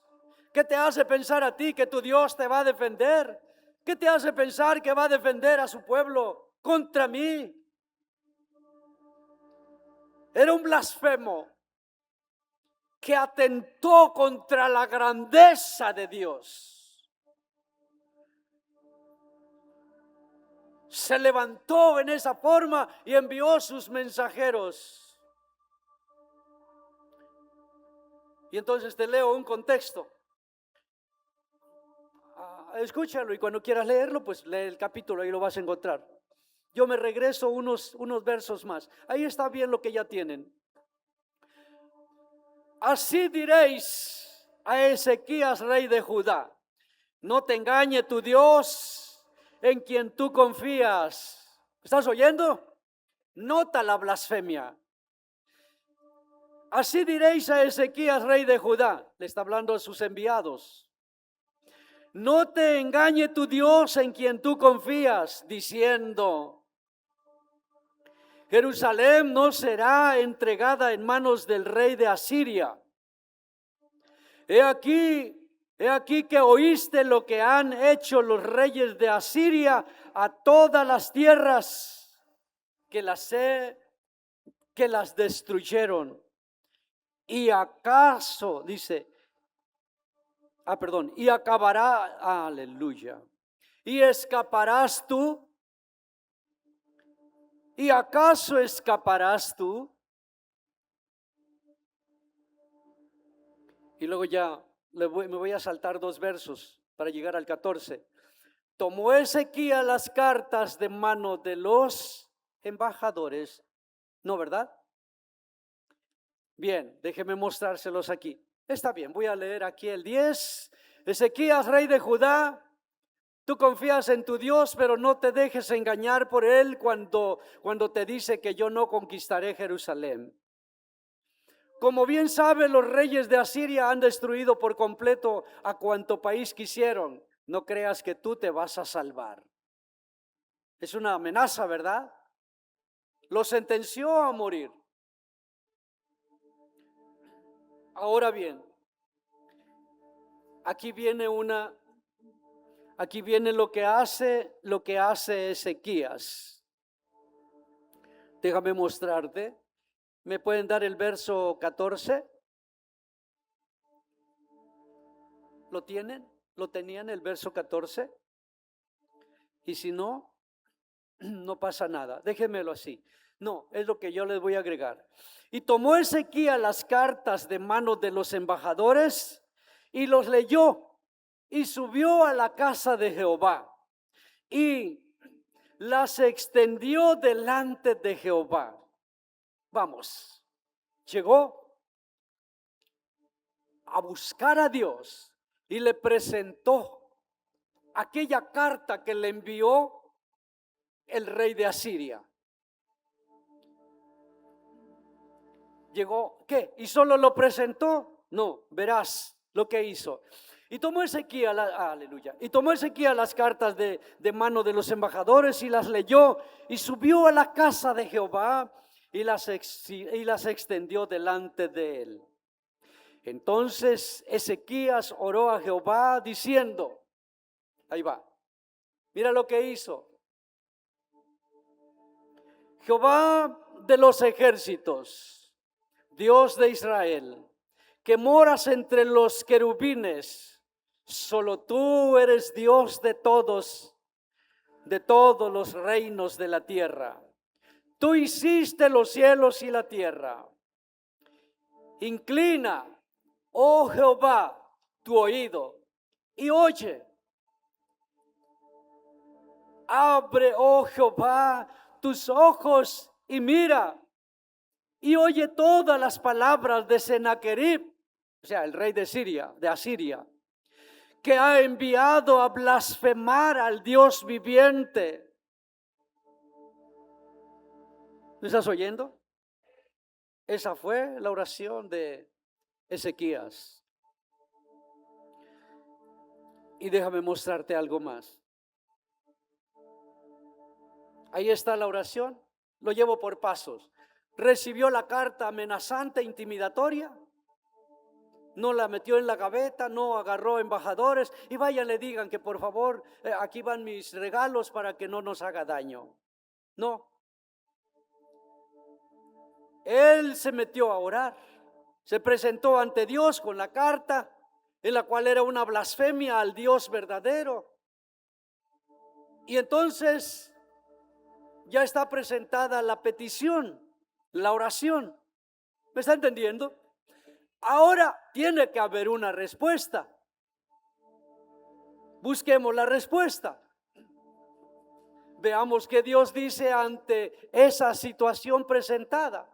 ¿Qué te hace pensar a ti que tu Dios te va a defender? ¿Qué te hace pensar que va a defender a su pueblo contra mí? Era un blasfemo que atentó contra la grandeza de Dios. Se levantó en esa forma y envió sus mensajeros. Y entonces te leo un contexto. Escúchalo y cuando quieras leerlo, pues lee el capítulo y lo vas a encontrar. Yo me regreso unos versos más. Ahí está bien lo que ya tienen. Así diréis a Ezequías, rey de Judá: no te engañe tu Dios, en quien tú confías. ¿Estás oyendo? Nota la blasfemia. Así diréis a Ezequías, rey de Judá. Le está hablando a sus enviados. No te engañe tu Dios, en quien tú confías, diciendo: Jerusalén no será entregada en manos del rey de Asiria. He aquí que oíste lo que han hecho los reyes de Asiria a todas las tierras que las destruyeron. Y acaso, dice, y acabará, aleluya, y escaparás tú. ¿Y acaso escaparás tú? Y luego ya me voy a saltar 2 versos para llegar al 14. Tomó Ezequías las cartas de mano de los embajadores. ¿No, verdad? Bien, déjeme mostrárselos aquí. Está bien, voy a leer aquí el 10. Ezequías, rey de Judá, tú confías en tu Dios, pero no te dejes engañar por él cuando te dice que yo no conquistaré Jerusalén. Como bien sabe, los reyes de Asiria han destruido por completo a cuanto país quisieron. No creas que tú te vas a salvar. Es una amenaza, ¿verdad? Lo sentenció a morir. Ahora bien, aquí viene lo que hace Ezequías. Déjame mostrarte. ¿Me pueden dar el verso 14? ¿Lo tienen? ¿Lo tenían el verso 14? Y si no, no pasa nada. Déjenmelo así. No, es lo que yo les voy a agregar. Y tomó Ezequías las cartas de mano de los embajadores y los leyó y subió a la casa de Jehová y las extendió delante de Jehová. Vamos, llegó a buscar a Dios y le presentó aquella carta que le envió el rey de Asiria. Llegó, ¿qué? ¿Y solo lo presentó? No, verás lo que hizo. Y tomó Ezequías, aleluya, y tomó Ezequías las cartas de mano de los embajadores y las leyó y subió a la casa de Jehová y las extendió delante de él. Entonces Ezequías oró a Jehová diciendo, ahí va, mira lo que hizo. Jehová de los ejércitos, Dios de Israel, que moras entre los querubines, solo tú eres Dios de todos los reinos de la tierra. Tú hiciste los cielos y la tierra. Inclina, oh Jehová, tu oído y oye. Abre, oh Jehová, tus ojos y mira. Y oye todas las palabras de Sennacherib, o sea, el rey de Asiria, que ha enviado a blasfemar al Dios viviente. ¿Me estás oyendo? Esa fue la oración de Ezequías. Y déjame mostrarte algo más. Ahí está la oración. Lo llevo por pasos. Recibió la carta amenazante, intimidatoria. No la metió en la gaveta, no agarró embajadores y vayan le digan que por favor, aquí van mis regalos para que no nos haga daño. No. Él se metió a orar, se presentó ante Dios con la carta, en la cual era una blasfemia al Dios verdadero. Y entonces ya está presentada la petición, la oración. ¿Me está entendiendo? Ahora tiene que haber una respuesta. Busquemos la respuesta. Veamos qué Dios dice ante esa situación presentada.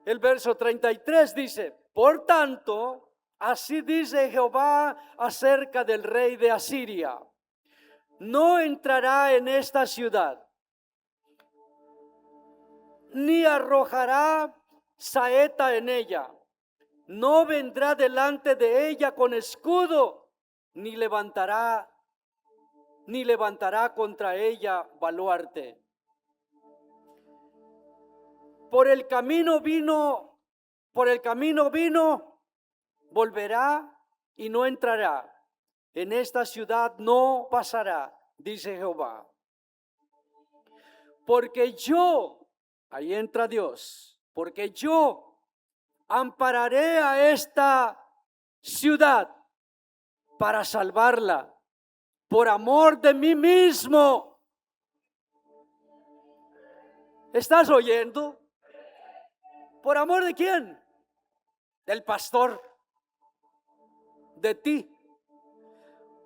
El verso 33 dice: por tanto, así dice Jehová acerca del rey de Asiria: no entrará en esta ciudad, ni arrojará saeta en ella, no vendrá delante de ella con escudo, ni levantará contra ella baluarte. Por el camino vino, volverá y no entrará. En esta ciudad no pasará, dice Jehová. Porque yo, ahí entra Dios, porque yo ampararé a esta ciudad para salvarla, por amor de mí mismo. ¿Estás oyendo? ¿Por amor de quién? Del pastor, de ti.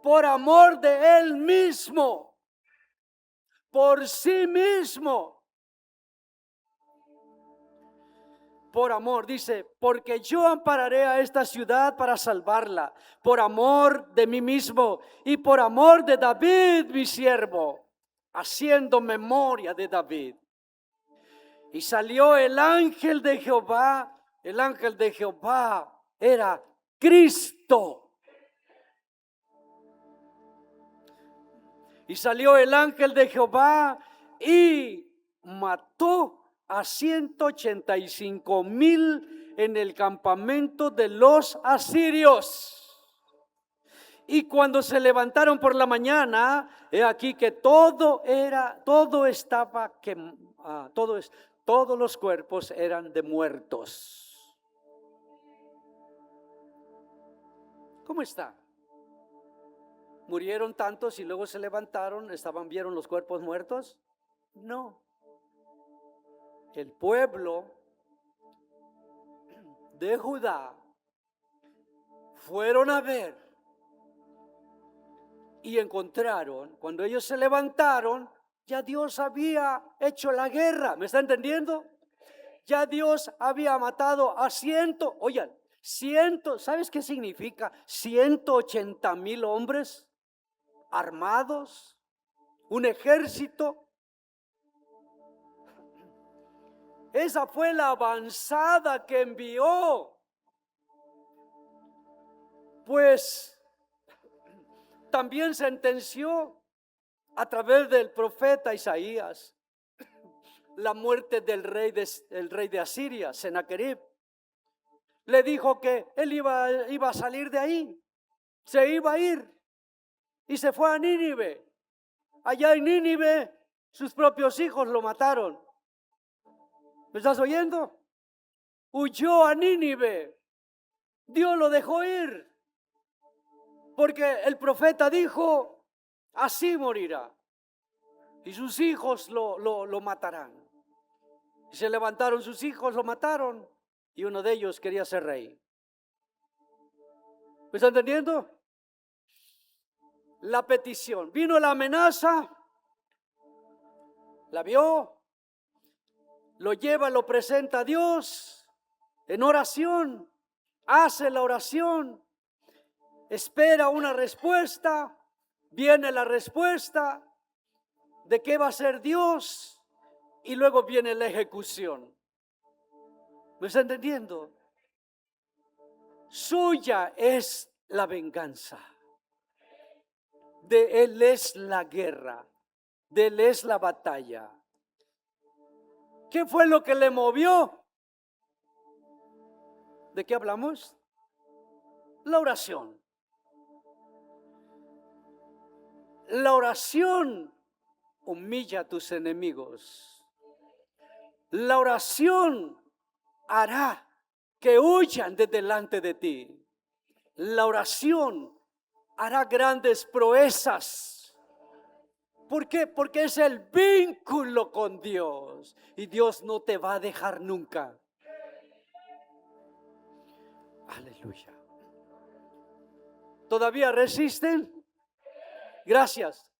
Por amor de él mismo, por sí mismo. Por amor, dice, porque yo ampararé a esta ciudad para salvarla, por amor de mí mismo y por amor de David, mi siervo, haciendo memoria de David. Y salió el ángel de Jehová era Cristo. Y salió el ángel de Jehová y mató a 185,000 en el campamento de los asirios. Y cuando se levantaron por la mañana, he aquí que todos los cuerpos eran de muertos. ¿Cómo está? ¿Murieron tantos y luego se levantaron, vieron los cuerpos muertos? No. El pueblo de Judá fueron a ver y encontraron, cuando ellos se levantaron, ya Dios había hecho la guerra. ¿Me está entendiendo? Ya Dios había matado a ¿sabes qué significa? 180,000 hombres armados, un ejército. Esa fue la avanzada que envió. Pues también sentenció a través del profeta Isaías la muerte del rey de Asiria, Sennacherib. Le dijo que él iba a salir de ahí, se iba a ir y se fue a Nínive. Allá en Nínive sus propios hijos lo mataron. ¿Me estás oyendo? Huyó a Nínive. Dios lo dejó ir, porque el profeta dijo: así morirá, y sus hijos lo matarán. Y se levantaron sus hijos, lo mataron, y uno de ellos quería ser rey. ¿Me está entendiendo? La petición, vino la amenaza, la vio, lo lleva, lo presenta a Dios en oración, hace la oración, espera una respuesta, viene la respuesta de qué va a ser Dios, y luego viene la ejecución. ¿Me está entendiendo? Suya es la venganza, de Él es la guerra, de Él es la batalla. ¿Qué fue lo que le movió? ¿De qué hablamos? La oración. La oración humilla a tus enemigos. La oración hará que huyan de delante de ti. La oración hará grandes proezas. ¿Por qué? Porque es el vínculo con Dios, y Dios no te va a dejar nunca. Aleluya. ¿Todavía resisten? Gracias.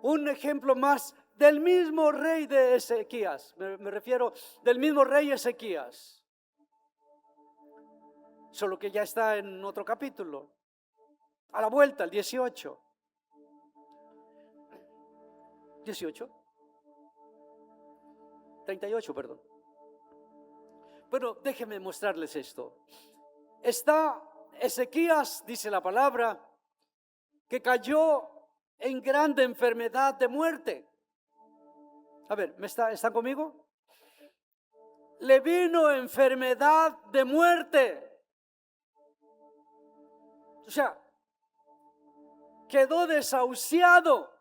un ejemplo más del mismo rey de Ezequías. Me refiero del mismo rey Ezequías. Solo que ya está en otro capítulo. A la vuelta, el 18. 18. 38, perdón. Bueno, déjenme mostrarles esto. Está Ezequías, dice la palabra, que cayó en grande enfermedad de muerte. A ver, ¿están conmigo? Le vino enfermedad de muerte. O sea, quedó desahuciado.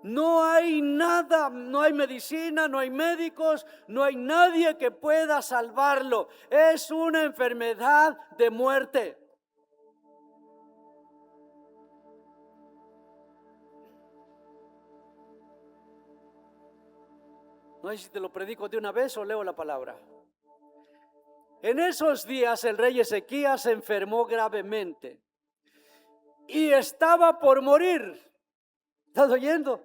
No hay nada, no hay medicina, no hay médicos, no hay nadie que pueda salvarlo. Es una enfermedad de muerte. No sé si te lo predico de una vez o leo la palabra. En esos días el rey Ezequías se enfermó gravemente y estaba por morir. ¿Estás oyendo?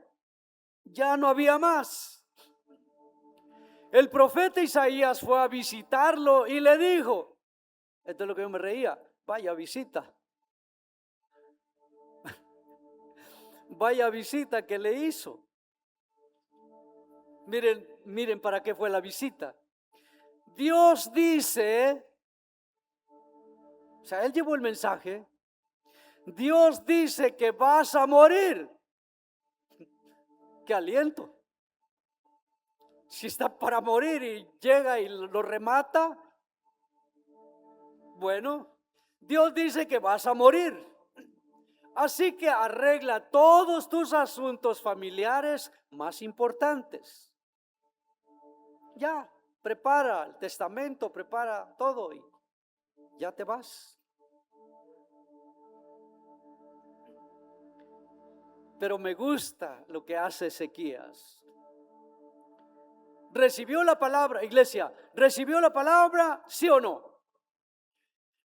Ya no había más. El profeta Isaías fue a visitarlo y le dijo, esto es lo que yo me reía, vaya visita. Vaya visita que le hizo. Miren para qué fue la visita. Dios dice, o sea, él llevó el mensaje. Dios dice que vas a morir. ¡Qué aliento! Si está para morir y llega y lo remata, bueno, Dios dice que vas a morir. Así que arregla todos tus asuntos familiares más importantes. Ya, prepara el testamento, prepara todo y ya te vas. Pero me gusta lo que hace Ezequías. ¿Recibió la palabra, iglesia? ¿Recibió la palabra, sí o no?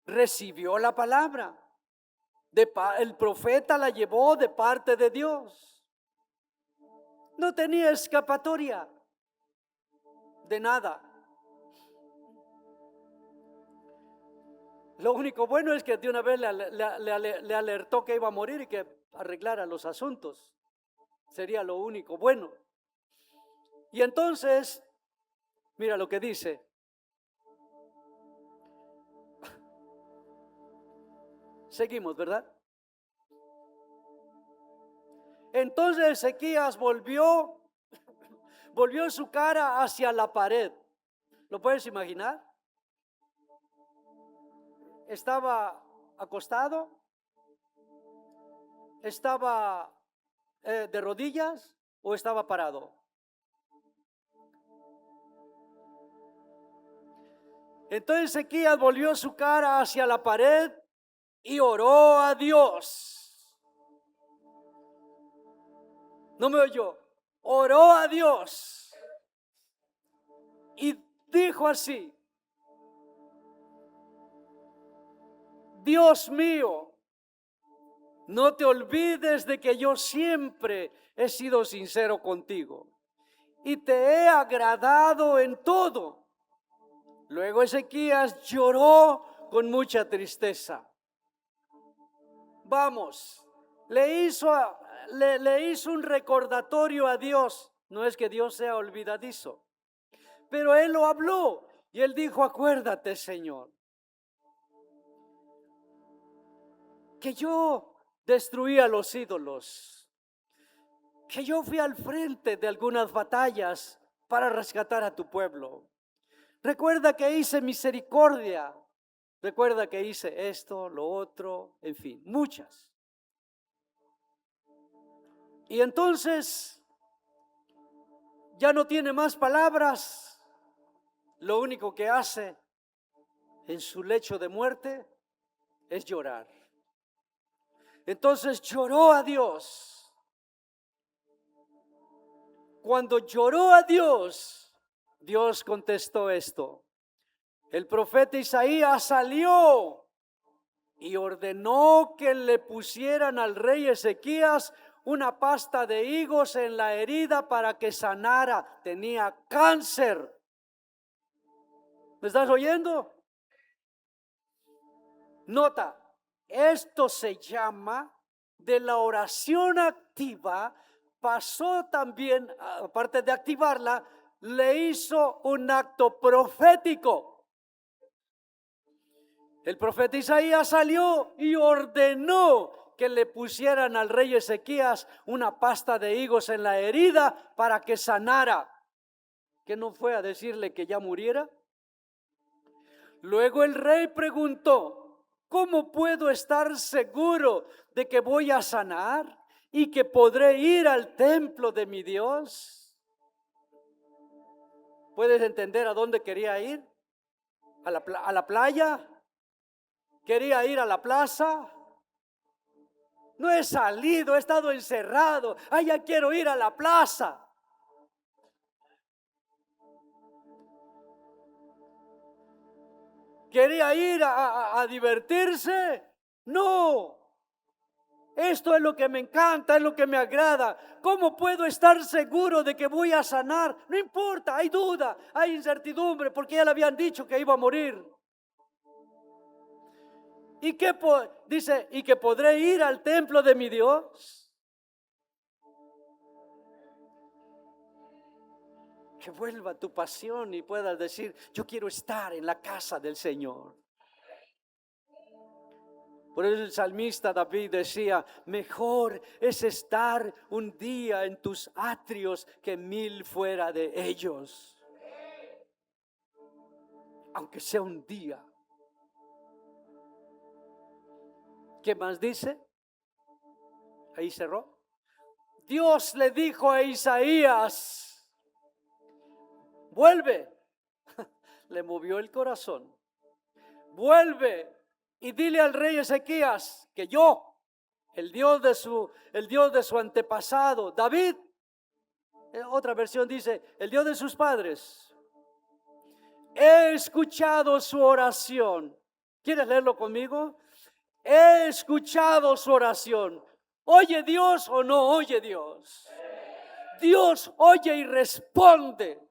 Recibió la palabra. El profeta la llevó de parte de Dios. No tenía escapatoria de nada. Lo único bueno es que de una vez le alertó que iba a morir y que arreglara los asuntos. Sería lo único bueno. Y entonces, mira lo que dice. Seguimos, ¿verdad? Entonces Ezequías volvió su cara hacia la pared. ¿Lo puedes imaginar? Estaba acostado, estaba de rodillas o estaba parado. Entonces Ezequías volvió su cara hacia la pared y oró a Dios. No me oyó. Oró a Dios y dijo así: Dios mío, no te olvides de que yo siempre he sido sincero contigo y te he agradado en todo. Luego Ezequías lloró con mucha tristeza. Vamos, le hizo un recordatorio a Dios. No es que Dios sea olvidadizo, pero él lo habló y él dijo: acuérdate, Señor, que yo destruí a los ídolos, que yo fui al frente de algunas batallas para rescatar a tu pueblo. Recuerda que hice misericordia. Recuerda que hice esto, lo otro, en fin, muchas. Y entonces ya no tiene más palabras. Lo único que hace en su lecho de muerte es llorar. Entonces lloró a Dios. Cuando lloró a Dios, Dios contestó esto. El profeta Isaías salió y ordenó que le pusieran al rey Ezequías una pasta de higos en la herida para que sanara. Tenía cáncer. ¿Me estás oyendo? Nota, esto se llama de la oración activa. Pasó también, aparte de activarla, le hizo un acto profético. El profeta Isaías salió y ordenó que le pusieran al rey Ezequías una pasta de higos en la herida para que sanara. ¿Que no fue a decirle que ya muriera? Luego el rey preguntó: ¿cómo puedo estar seguro de que voy a sanar y que podré ir al templo de mi Dios? ¿Puedes entender a dónde quería ir? ¿A la playa? ¿Quería ir a la plaza? No he salido, he estado encerrado. Ay, ya quiero ir a la plaza. ¿Quería ir a divertirse? No. Esto es lo que me encanta, es lo que me agrada. ¿Cómo puedo estar seguro de que voy a sanar? No importa, hay duda, hay incertidumbre, porque ya le habían dicho que iba a morir. ¿Y qué dice? ¿Y que podré ir al templo de mi Dios? Que vuelva tu pasión y puedas decir: yo quiero estar en la casa del Señor. Por eso el salmista David decía: mejor es estar un día en tus atrios que 1000 fuera de ellos. Aunque sea un día. ¿Qué más dice? Ahí cerró. Dios le dijo a Isaías: vuelve. Le movió el corazón. Vuelve y dile al rey Ezequías que yo, el Dios de su antepasado, David, otra versión dice, el Dios de sus padres, he escuchado su oración. ¿Quieres leerlo conmigo? He escuchado su oración. ¿Oye Dios o no oye Dios? Dios oye y responde.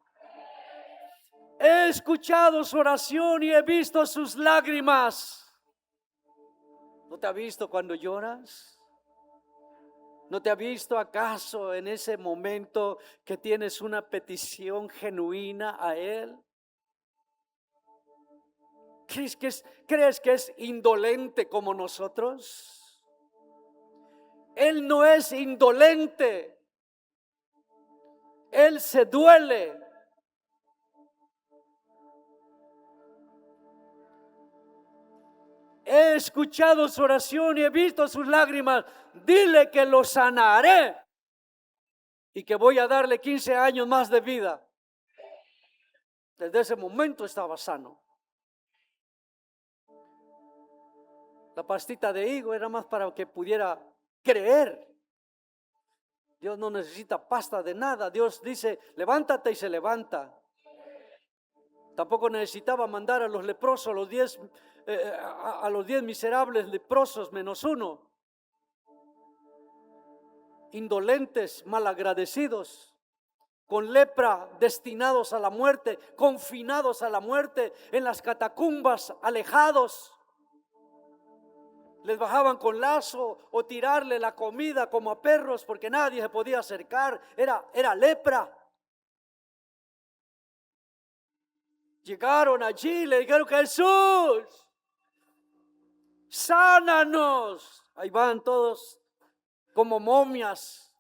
He escuchado su oración y he visto sus lágrimas. ¿No te ha visto cuando lloras? ¿No te ha visto acaso en ese momento que tienes una petición genuina a Él? ¿Crees que es indolente como nosotros? Él no es indolente. Él se duele. He escuchado su oración y he visto sus lágrimas. Dile que lo sanaré y que voy a darle 15 años más de vida. Desde ese momento estaba sano. La pastita de higo era más para que pudiera creer. Dios no necesita pasta de nada. Dios dice: levántate, y se levanta. Tampoco necesitaba mandar a los leprosos, a los 10 miserables leprosos menos uno. Indolentes, malagradecidos, con lepra, destinados a la muerte, confinados a la muerte, en las catacumbas, alejados. Les bajaban con lazo o tirarle la comida como a perros porque nadie se podía acercar. Era lepra. Llegaron allí y le dijeron: Jesús, sánanos. Ahí van todos como momias,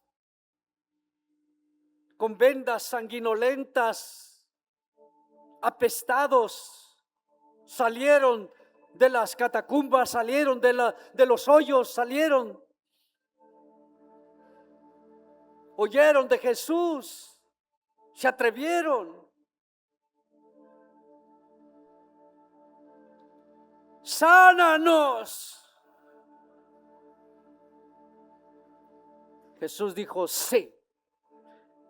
con vendas sanguinolentas, apestados. Salieron de las catacumbas, salieron de los hoyos, salieron. Oyeron de Jesús, se atrevieron. Sánanos. Jesús dijo: sí,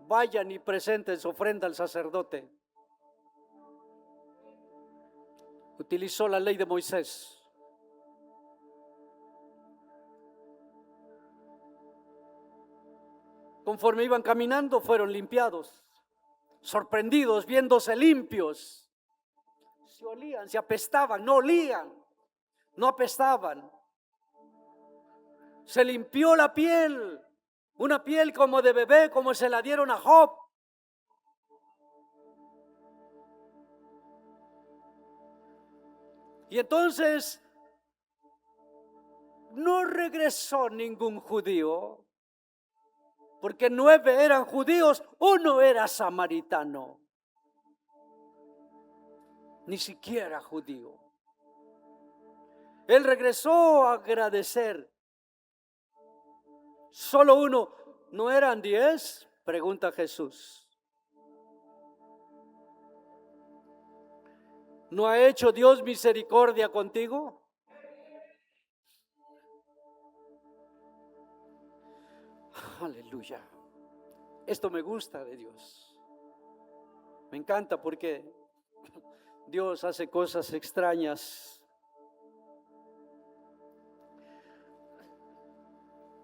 vayan y presenten su ofrenda al sacerdote. Utilizó la ley de Moisés. conforme iban caminando, fueron limpiados, sorprendidos, viéndose limpios. Se olían, se apestaban, no olían, no apestaban. Se limpió la piel, una piel como de bebé, como se la dieron a Job. Y entonces no regresó ningún judío, porque 9 eran judíos, 1 era samaritano, ni siquiera judío. Él regresó a agradecer. Solo 1, ¿no eran 10? Pregunta Jesús. ¿No ha hecho Dios misericordia contigo? Aleluya. Esto me gusta de Dios. Me encanta porque Dios hace cosas extrañas.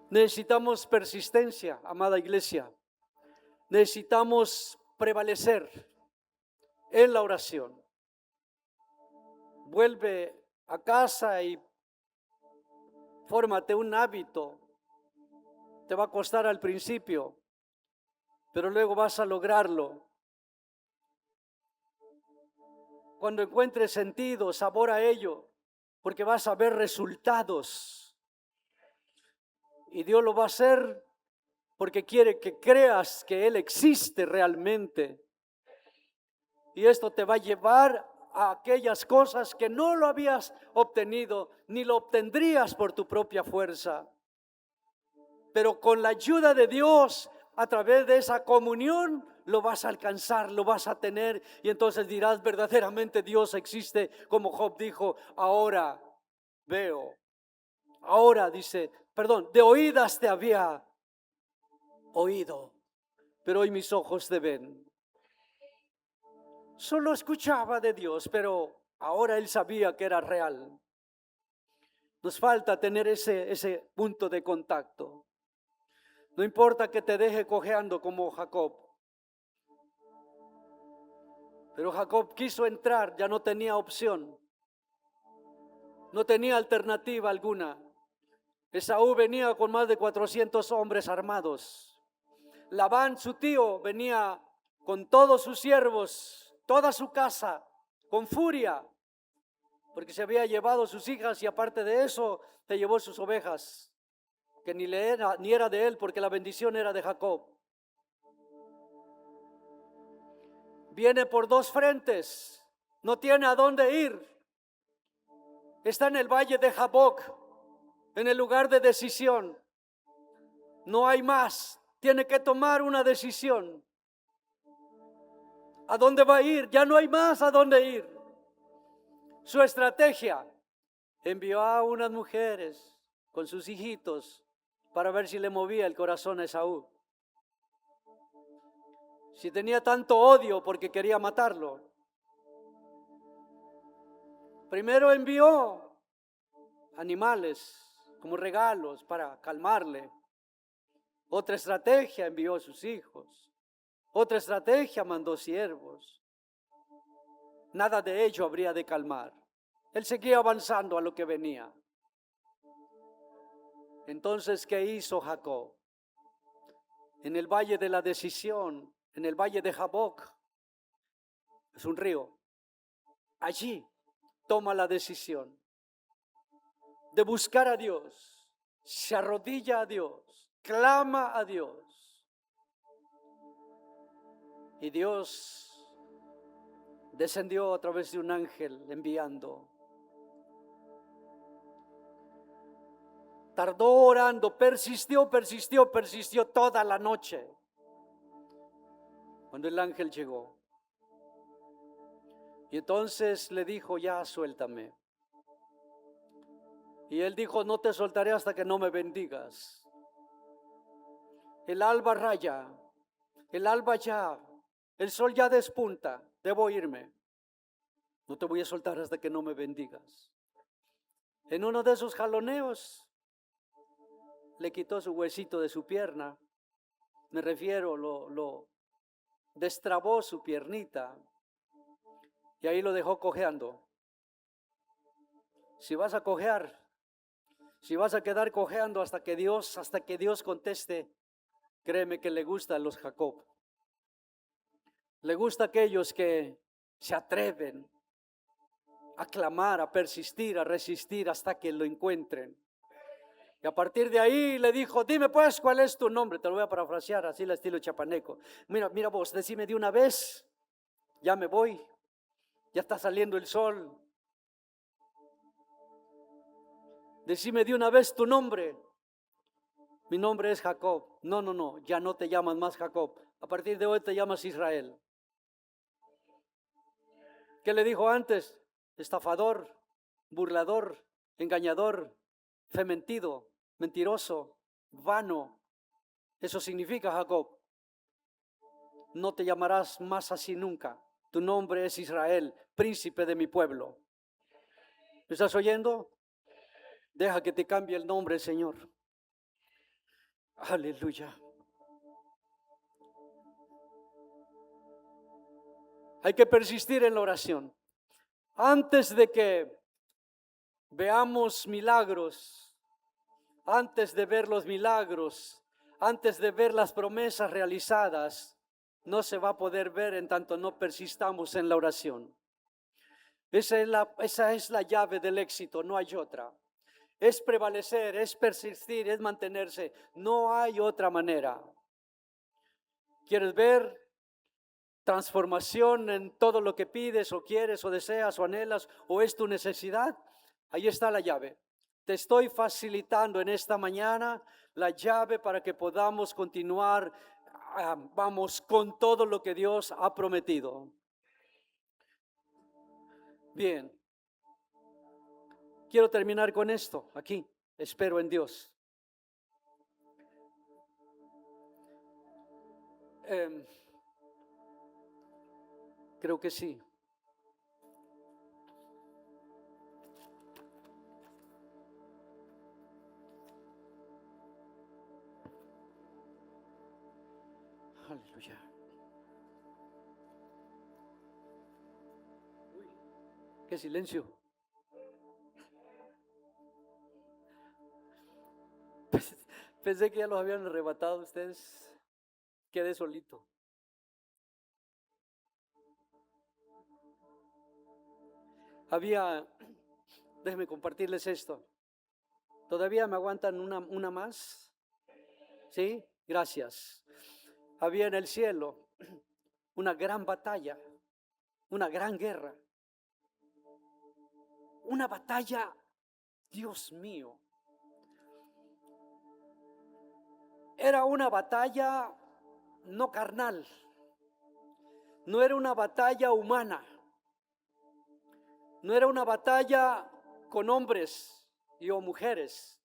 Necesitamos persistencia, amada iglesia. Necesitamos prevalecer en la oración. Vuelve a casa y fórmate un hábito. Te va a costar al principio, pero luego vas a lograrlo. Cuando encuentres sentido, sabor a ello, porque vas a ver resultados. Y Dios lo va a hacer porque quiere que creas que Él existe realmente. Y esto te va a llevar a aquellas cosas que no lo habías obtenido, ni lo obtendrías por tu propia fuerza. Pero con la ayuda de Dios, a través de esa comunión, lo vas a alcanzar, lo vas a tener. Y entonces dirás, verdaderamente Dios existe, como Job dijo, ahora veo. Ahora dice, de oídas te había oído, pero hoy mis ojos te ven. Solo escuchaba de Dios, pero ahora él sabía que era real. Nos falta tener ese punto de contacto. No importa que te deje cojeando como Jacob. Pero Jacob quiso entrar, ya no tenía opción. No tenía alternativa alguna. Esaú venía con más de 400 hombres armados. Labán, su tío, venía con todos sus siervos, toda su casa, con furia, porque se había llevado sus hijas y aparte de eso, se llevó sus ovejas, que ni era de él, porque la bendición era de Jacob. Viene por 2 frentes, no tiene a dónde ir. Está en el valle de Jaboc, en el lugar de decisión. No hay más, tiene que tomar una decisión. ¿A dónde va a ir? Ya no hay más a dónde ir. Su estrategia, envió a unas mujeres con sus hijitos para ver si le movía el corazón a Esaú. Si tenía tanto odio porque quería matarlo. Primero envió animales como regalos para calmarle. Otra estrategia, envió a sus hijos. Otra estrategia, mandó siervos. Nada de ello habría de calmar. Él seguía avanzando a lo que venía. Entonces, ¿qué hizo Jacob? En el valle de la decisión, en el valle de Jaboc, es un río. Allí toma la decisión de buscar a Dios. Se arrodilla a Dios, clama a Dios. Y Dios descendió a través de un ángel enviando. Tardó orando, persistió toda la noche. Cuando el ángel llegó. Y entonces le dijo, ya suéltame. Y él dijo, no te soltaré hasta que no me bendigas. El alba raya, el alba ya, el sol ya despunta, debo irme. No te voy a soltar hasta que no me bendigas. En uno de esos jaloneos, le quitó su huesito de su pierna, me refiero, lo destrabó su piernita y ahí lo dejó cojeando. Si vas a cojear, si vas a quedar cojeando hasta que Dios conteste, créeme que le gusta a los Jacob. Le gusta a aquellos que se atreven a clamar, a persistir, a resistir hasta que lo encuentren. Y a partir de ahí le dijo, dime pues cuál es tu nombre. Te lo voy a parafrasear así al estilo chapaneco. Mira vos, decime de una vez, ya me voy, ya está saliendo el sol. Decime de una vez tu nombre. Mi nombre es Jacob. No, ya no te llamas más Jacob. A partir de hoy te llamas Israel. ¿Qué le dijo antes? Estafador, burlador, engañador, fementido, mentiroso, vano. Eso significa Jacob. No te llamarás más así nunca. Tu nombre es Israel, príncipe de mi pueblo. ¿Me estás oyendo? Deja que te cambie el nombre, Señor. Aleluya. Hay que persistir en la oración. Antes de que veamos milagros, antes de ver los milagros, antes de ver las promesas realizadas, no se va a poder ver en tanto no persistamos en la oración. Esa es la llave del éxito, no hay otra. Es prevalecer, es persistir, es mantenerse. No hay otra manera. ¿Quieres ver transformación en todo lo que pides o quieres o deseas o anhelas o es tu necesidad? Ahí está la llave. Te estoy facilitando en esta mañana la llave para que podamos continuar, vamos, con todo lo que Dios ha prometido. Bien. Quiero terminar con esto aquí. Espero en Dios. Creo que sí. Aleluya. Uy, qué silencio. Pensé que ya los habían arrebatado ustedes. Quedé solito. Déjenme compartirles esto. ¿Todavía me aguantan una más? ¿Sí? Gracias. Había en el cielo una gran batalla, una gran guerra. Una batalla, Dios mío. Era una batalla no carnal, no era una batalla humana, no era una batalla con hombres y o mujeres,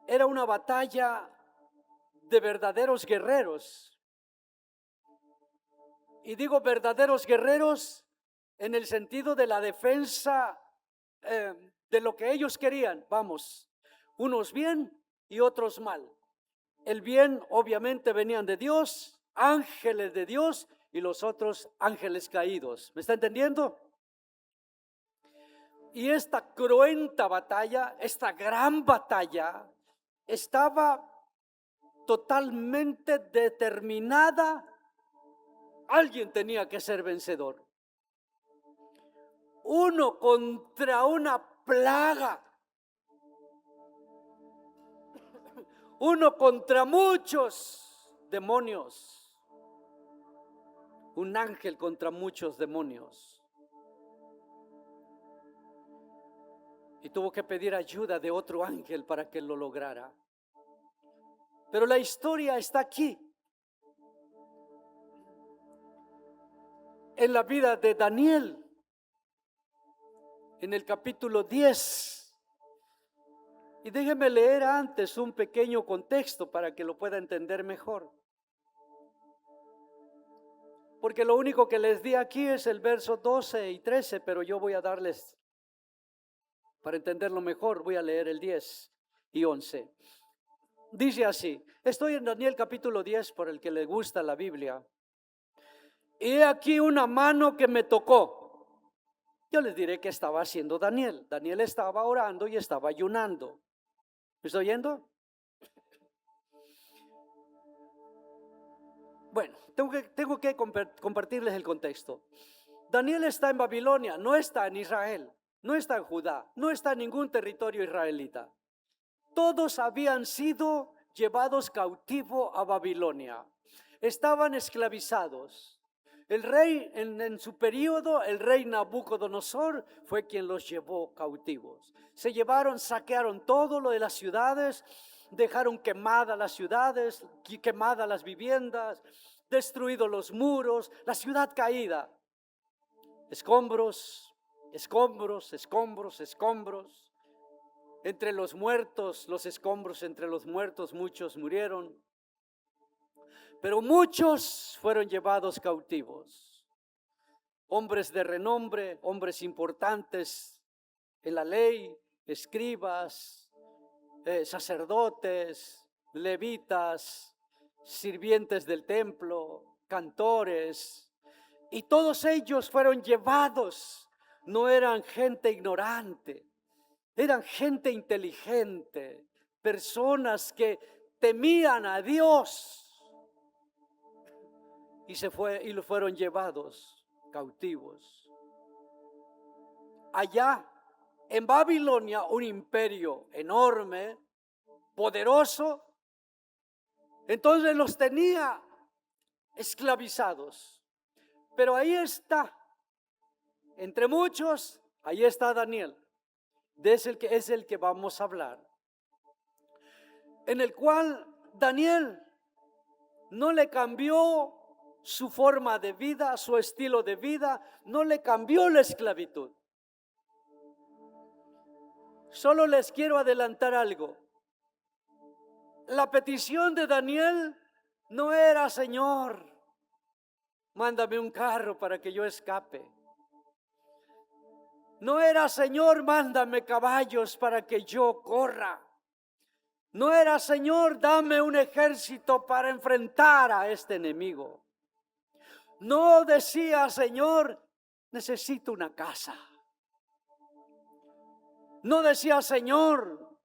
era una batalla de verdaderos guerreros. Y digo verdaderos guerreros en el sentido de la defensa de lo que ellos querían, vamos, unos bien y otros mal. El bien obviamente venían de Dios, ángeles de Dios, y los otros ángeles caídos. ¿Me está entendiendo? Y esta cruenta batalla, esta gran batalla, estaba totalmente determinada. Alguien tenía que ser vencedor. Uno contra una plaga. Uno contra muchos demonios. Un ángel contra muchos demonios. Y tuvo que pedir ayuda de otro ángel para que lo lograra. Pero la historia está aquí. En la vida de Daniel. En el capítulo 10. Y déjenme leer antes un pequeño contexto para que lo pueda entender mejor. Porque lo único que les di aquí es el verso 12 y 13, pero yo voy a darles, para entenderlo mejor, voy a leer el 10 y 11. Dice así, estoy en Daniel capítulo 10 por el que le gusta la Biblia. He aquí una mano que me tocó. Yo les diré que estaba haciendo Daniel. Daniel estaba orando y estaba ayunando. ¿Me está oyendo? Bueno, tengo que compartirles el contexto. Daniel está en Babilonia, no está en Israel, no está en Judá, no está en ningún territorio israelita. Todos habían sido llevados cautivo a Babilonia. Estaban esclavizados. El rey, en su periodo, el rey Nabucodonosor fue quien los llevó cautivos. Se llevaron, saquearon todo lo de las ciudades, dejaron quemadas las ciudades, quemadas las viviendas, destruidos los muros, la ciudad caída. Escombros, escombros, escombros, escombros. Entre los muertos, los escombros entre los muertos, muchos murieron. Pero muchos fueron llevados cautivos. Hombres de renombre, hombres importantes en la ley, escribas, sacerdotes, levitas, sirvientes del templo, cantores, y todos ellos fueron llevados. No eran gente ignorante, eran gente inteligente, personas que temían a Dios. Y lo fueron llevados cautivos. Allá en Babilonia, un imperio enorme, poderoso, entonces los tenía esclavizados. Pero ahí está, entre muchos, ahí está Daniel, es el que vamos a hablar, en el cual Daniel no le cambió su forma de vida, su estilo de vida, no le cambió la esclavitud. Solo les quiero adelantar algo. La petición de Daniel no era: Señor, mándame un carro para que yo escape. No era: Señor, mándame caballos para que yo corra. No era: Señor, dame un ejército para enfrentar a este enemigo. No decía: Señor, necesito una casa. No decía: Señor,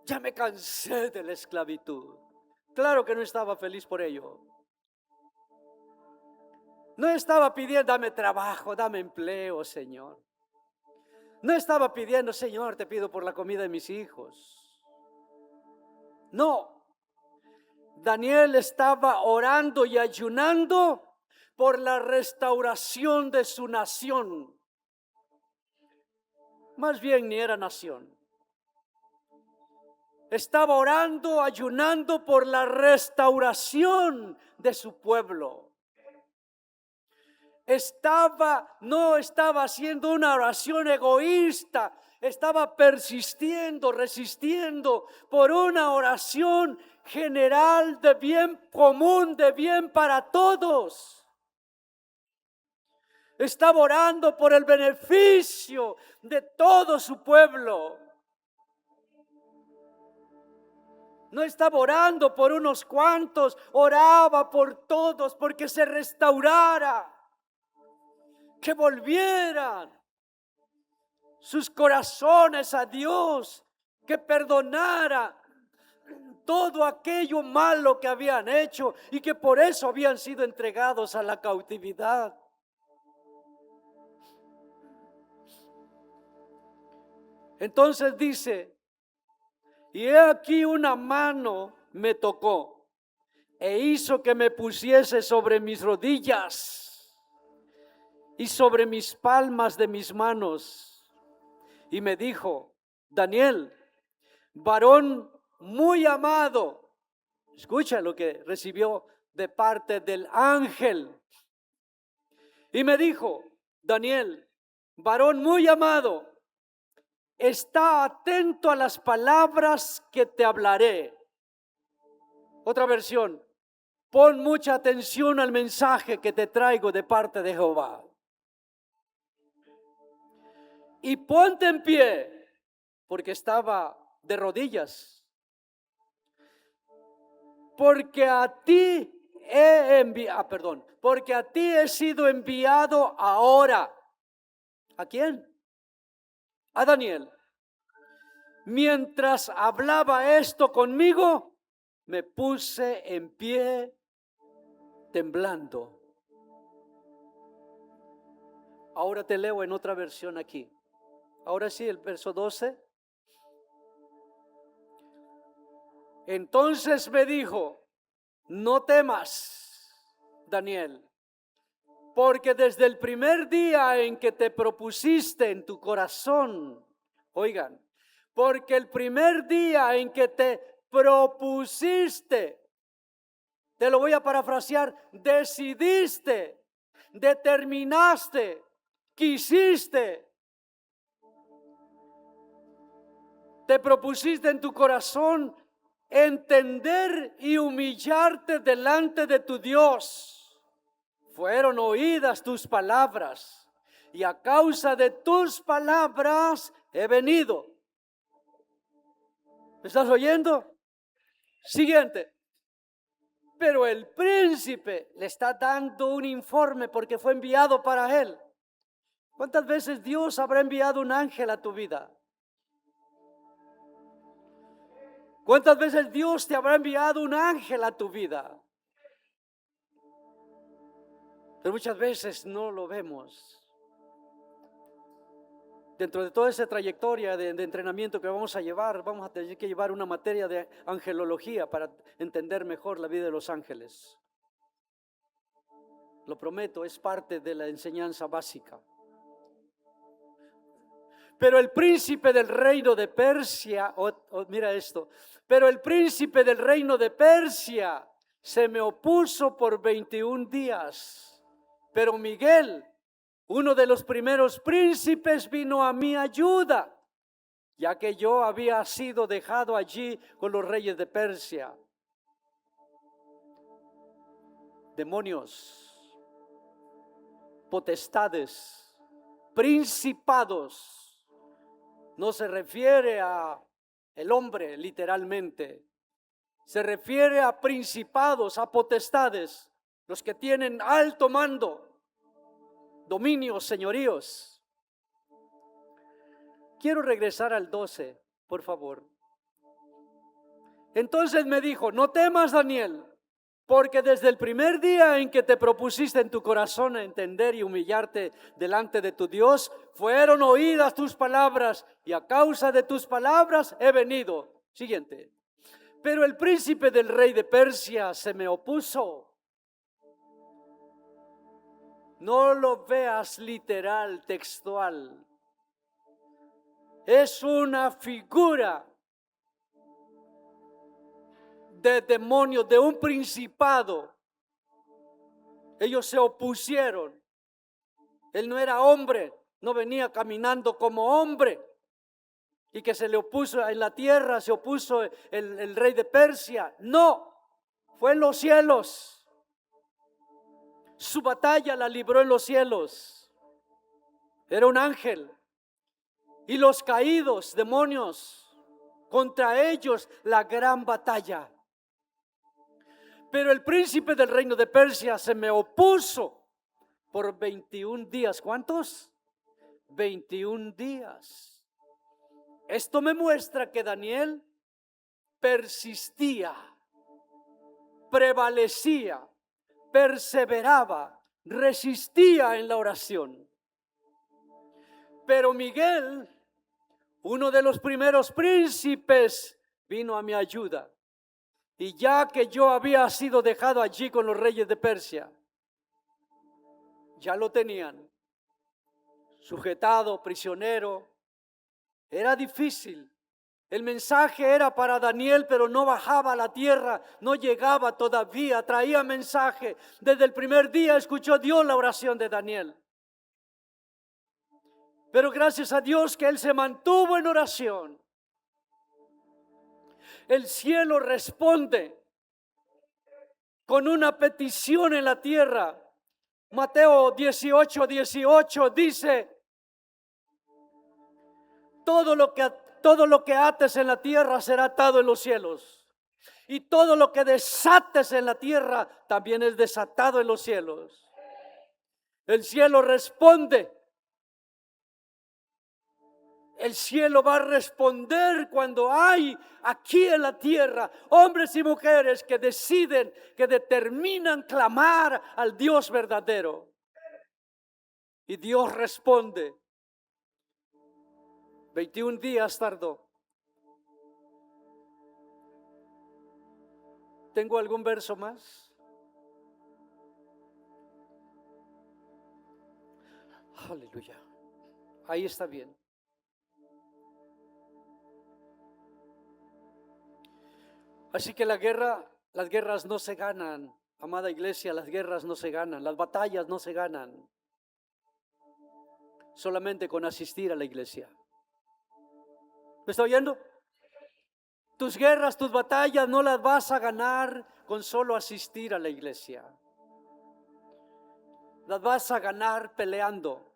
ya me cansé de la esclavitud. Claro que no estaba feliz por ello. No estaba pidiendo: dame trabajo, dame empleo, Señor. No estaba pidiendo: Señor, te pido por la comida de mis hijos. No. Daniel estaba orando y ayunando por la restauración de su nación. Más bien ni era nación. Estaba orando, ayunando por la restauración de su pueblo. No estaba haciendo una oración egoísta, estaba persistiendo, resistiendo por una oración general de bien común, de bien para todos. Estaba orando por el beneficio de todo su pueblo. No estaba orando por unos cuantos, oraba por todos, porque se restaurara, que volvieran sus corazones a Dios, que perdonara todo aquello malo que habían hecho y que por eso habían sido entregados a la cautividad. Entonces dice: y he aquí una mano me tocó e hizo que me pusiese sobre mis rodillas y sobre mis palmas de mis manos. Y me dijo: Daniel, varón muy amado. Escucha lo que recibió de parte del ángel. Y me dijo: Daniel, varón muy amado, está atento a las palabras que te hablaré. Otra versión: pon mucha atención al mensaje que te traigo de parte de Jehová. Y ponte en pie, porque estaba de rodillas. porque a ti porque a ti he sido enviado ahora. ¿A quién? A Daniel. Mientras hablaba esto conmigo, me puse en pie temblando. Ahora te leo en otra versión aquí. Ahora sí, el verso 12. Entonces me dijo: no temas, Daniel, porque desde el primer día en que te propusiste en tu corazón, oigan, porque el primer día en que te propusiste, te lo voy a parafrasear, decidiste, determinaste, quisiste, te propusiste en tu corazón entender y humillarte delante de tu Dios. Fueron oídas tus palabras, y a causa de tus palabras he venido. ¿Me estás oyendo? Siguiente. Pero el príncipe le está dando un informe porque fue enviado para él. ¿Cuántas veces Dios habrá enviado un ángel a tu vida? ¿Cuántas veces Dios te habrá enviado un ángel a tu vida? Pero muchas veces no lo vemos. Dentro de toda esa trayectoria de entrenamiento que vamos a llevar, vamos a tener que llevar una materia de angelología para entender mejor la vida de los ángeles. Lo prometo, es parte de la enseñanza básica. Pero el príncipe del reino de Persia, mira esto, pero el príncipe del reino de Persia se me opuso por 21 días. Pero Miguel, uno de los primeros príncipes, vino a mi ayuda, ya que yo había sido dejado allí con los reyes de Persia. Demonios, potestades, principados, no se refiere a el hombre literalmente, se refiere a principados, a potestades, los que tienen alto mando, dominios, señoríos. Quiero regresar al 12, por favor. Entonces me dijo: no temas, Daniel, porque desde el primer día en que te propusiste en tu corazón entender y humillarte delante de tu Dios, fueron oídas tus palabras, y a causa de tus palabras he venido. Siguiente. Pero el príncipe del rey de Persia se me opuso. No lo veas literal, textual. Es una figura de demonio, de un principado. Ellos se opusieron. Él no era hombre, no venía caminando como hombre. Y que se le opuso en la tierra, se opuso el rey de Persia. No, fue en los cielos. Su batalla la libró en los cielos. Era un ángel. Y los caídos, demonios, contra ellos la gran batalla. Pero el príncipe del reino de Persia se me opuso por 21 días. ¿Cuántos? 21 días. Esto me muestra que Daniel persistía, prevalecía, perseveraba, resistía en la oración. Pero Miguel, uno de los primeros príncipes, vino a mi ayuda. Y ya que yo había sido dejado allí con los reyes de Persia, ya lo tenían sujetado, prisionero. Era difícil. El mensaje era para Daniel, pero no bajaba a la tierra, no llegaba todavía, traía mensaje. Desde el primer día escuchó Dios la oración de Daniel. Pero gracias a Dios que él se mantuvo en oración. El cielo responde con una petición en la tierra. Mateo 18:18 dice: todo lo que ates en la tierra será atado en los cielos, Y todo lo que desates en la tierra también es desatado en los cielos. El cielo responde. El cielo va a responder cuando hay aquí en la tierra hombres y mujeres que deciden, que determinan clamar al Dios verdadero. Y Dios responde. 21 días tardó. ¿Tengo algún verso más? Aleluya. Ahí está bien. Así que las guerras no se ganan, amada iglesia, las guerras no se ganan, las batallas no se ganan solamente con asistir a la iglesia. ¿Me está oyendo? Tus guerras, tus batallas no las vas a ganar con solo asistir a la iglesia. Las vas a ganar peleando.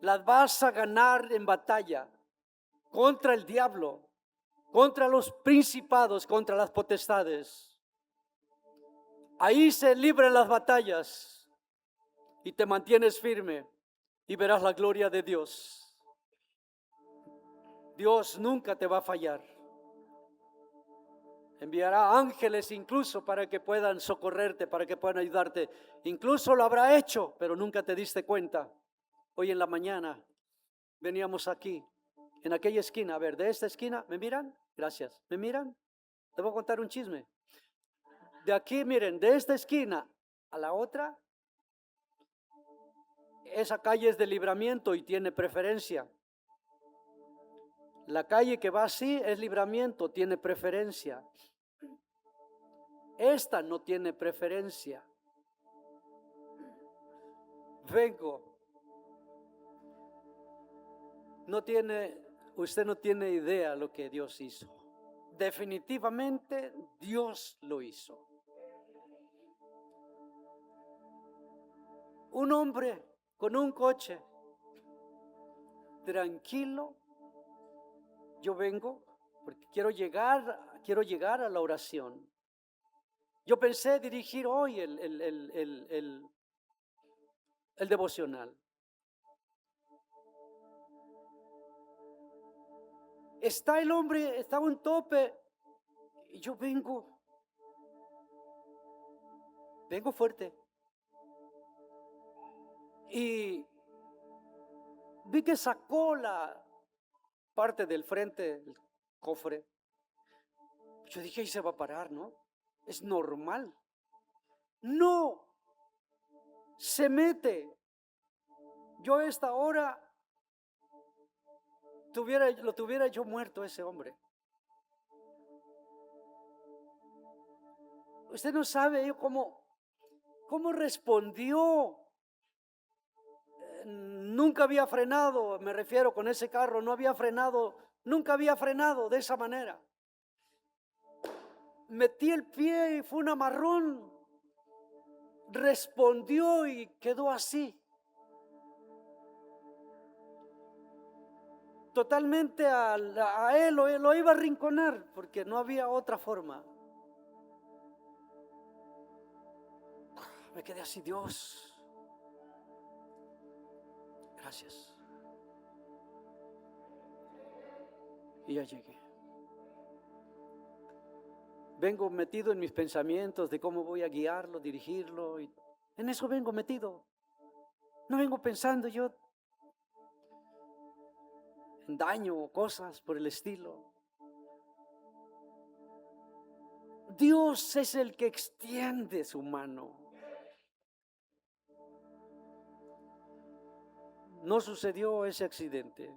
Las vas a ganar en batalla contra el diablo, contra los principados, contra las potestades. Ahí se libran las batallas y te mantienes firme y verás la gloria de Dios. Dios nunca te va a fallar. Enviará ángeles incluso para que puedan socorrerte, para que puedan ayudarte. Incluso lo habrá hecho, pero nunca te diste cuenta. Hoy en la mañana veníamos aquí, en aquella esquina. A ver, de esta esquina, ¿me miran? Gracias. ¿Me miran? Te voy a contar un chisme. De aquí, miren, de esta esquina a la otra, esa calle es de Libramiento y tiene preferencia. La calle que va así es Libramiento, tiene preferencia. Esta no tiene preferencia. Vengo. Usted no tiene idea lo que Dios hizo. Definitivamente Dios lo hizo. Un hombre con un coche, tranquilo. Yo vengo porque quiero llegar a la oración. Yo pensé dirigir hoy el devocional. Está el hombre, está un tope, y yo vengo fuerte. Y vi que sacó la parte del frente, el cofre. Yo dije, ahí se va a parar, ¿no? Es normal. No, se mete. Yo a esta hora lo tuviera yo muerto ese hombre. Usted no sabe cómo respondió. Nunca había frenado, me refiero con ese carro, no había frenado, nunca había frenado de esa manera. Metí el pie y fue un amarrón. Respondió y quedó así. Totalmente a él lo iba a arrinconar porque no había otra forma. Me quedé así, Dios. Gracias. Y ya llegué. Vengo metido en mis pensamientos de cómo voy a guiarlo, dirigirlo. Y en eso vengo metido. No vengo pensando yo en daño o cosas por el estilo. Dios es el que extiende su mano. No sucedió ese accidente.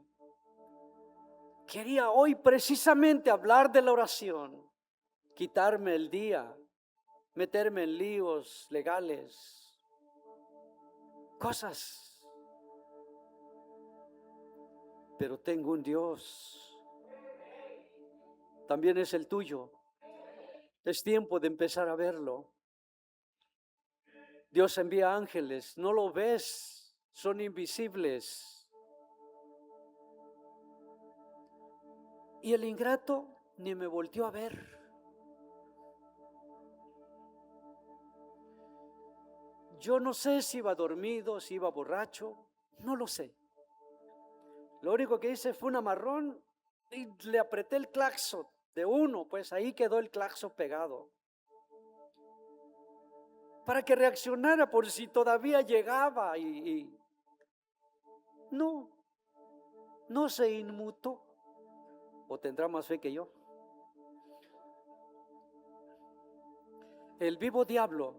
Quería hoy precisamente hablar de la oración, quitarme el día, meterme en líos legales, cosas. Pero tengo un Dios, también es el tuyo. Es tiempo de empezar a verlo. Dios envía ángeles, no lo ves, son invisibles. Y el ingrato ni me volteó a ver. Yo no sé si iba dormido, si iba borracho, no lo sé. Lo único que hice fue un amarrón y le apreté el claxon de uno, pues ahí quedó el claxon pegado. Para que reaccionara por si todavía llegaba y no se inmutó. ¿O tendrá más fe que yo? El vivo diablo,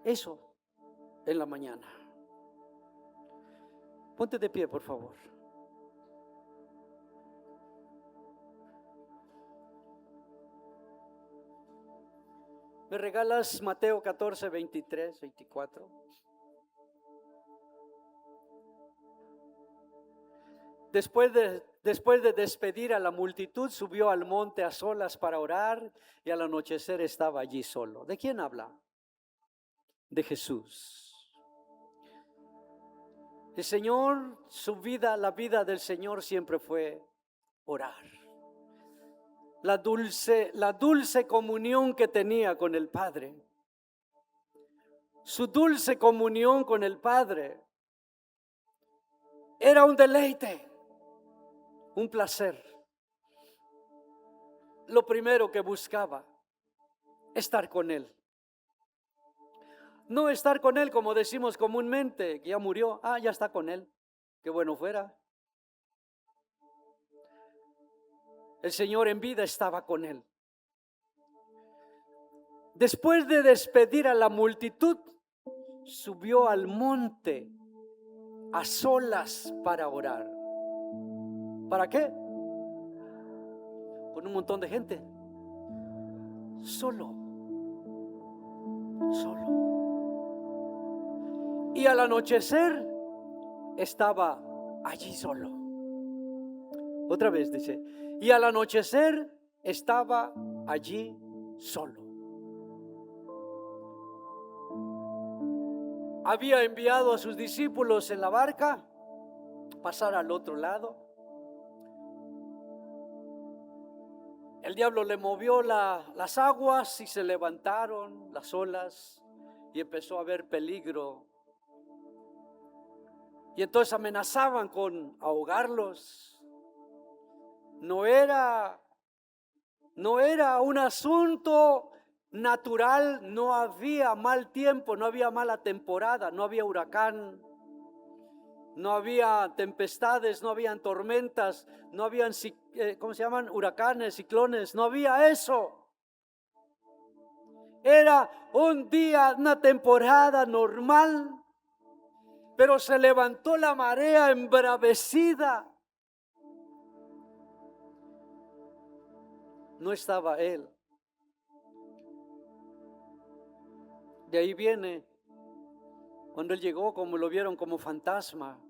eso en la mañana. Ponte de pie, por favor. ¿Me regalas Mateo 14, 23, 24? Después de despedir a la multitud, subió al monte a solas para orar y al anochecer estaba allí solo. ¿De quién habla? De Jesús. El Señor, su vida, la vida del Señor siempre fue orar. La dulce comunión que tenía con el Padre. Su dulce comunión con el Padre era un deleite, un placer. Lo primero que buscaba, estar con Él. No estar con Él como decimos comúnmente, que ya murió, ya está con Él, qué bueno fuera. El Señor en vida estaba con Él. Después de despedir a la multitud, subió al monte a solas para orar. ¿Para qué? Con un montón de gente. Solo. Y al anochecer estaba allí solo. Otra vez dice, y al anochecer estaba allí solo. Había enviado a sus discípulos en la barca pasar al otro lado. El diablo le movió las aguas y se levantaron las olas y empezó a haber peligro. Y entonces amenazaban con ahogarlos. No era un asunto natural, no había mal tiempo, no había mala temporada, no había huracán, no había tempestades, no habían tormentas, no habían, ¿cómo se llaman? Huracanes, ciclones, no había eso. Era un día, una temporada normal, pero se levantó la marea embravecida. No estaba Él. De ahí viene, cuando Él llegó, como lo vieron como fantasma.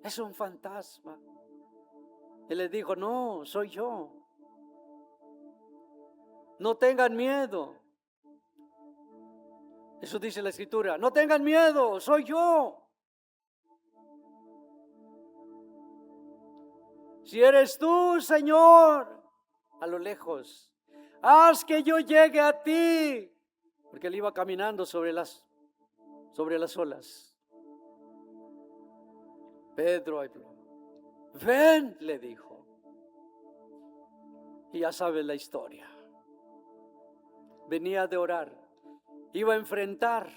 Es un fantasma. Él les dijo, no, soy yo. No tengan miedo. Eso dice la Escritura. No tengan miedo, soy yo. Si eres tú, Señor, a lo lejos, haz que yo llegue a ti. Porque él iba caminando sobre las olas. Pedro, ven, le dijo. Y ya sabes la historia. Venía de orar. Iba a enfrentar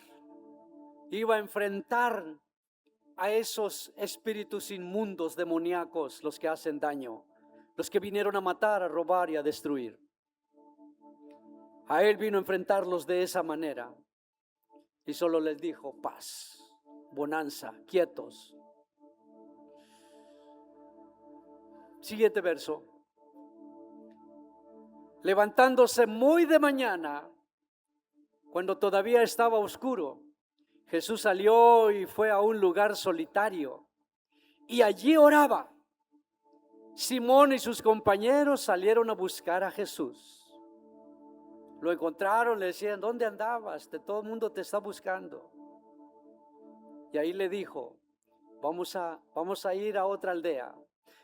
a esos espíritus inmundos, demoníacos, los que hacen daño, los que vinieron a matar, a robar y a destruir. A él vino a enfrentarlos de esa manera y solo les dijo paz, bonanza, quietos. Siguiente verso. Levantándose muy de mañana, cuando todavía estaba oscuro, Jesús salió y fue a un lugar solitario y allí oraba. Simón y sus compañeros salieron a buscar a Jesús. Lo encontraron, le decían, ¿dónde andabas? Todo el mundo te está buscando. Y ahí le dijo, vamos a ir a otra aldea.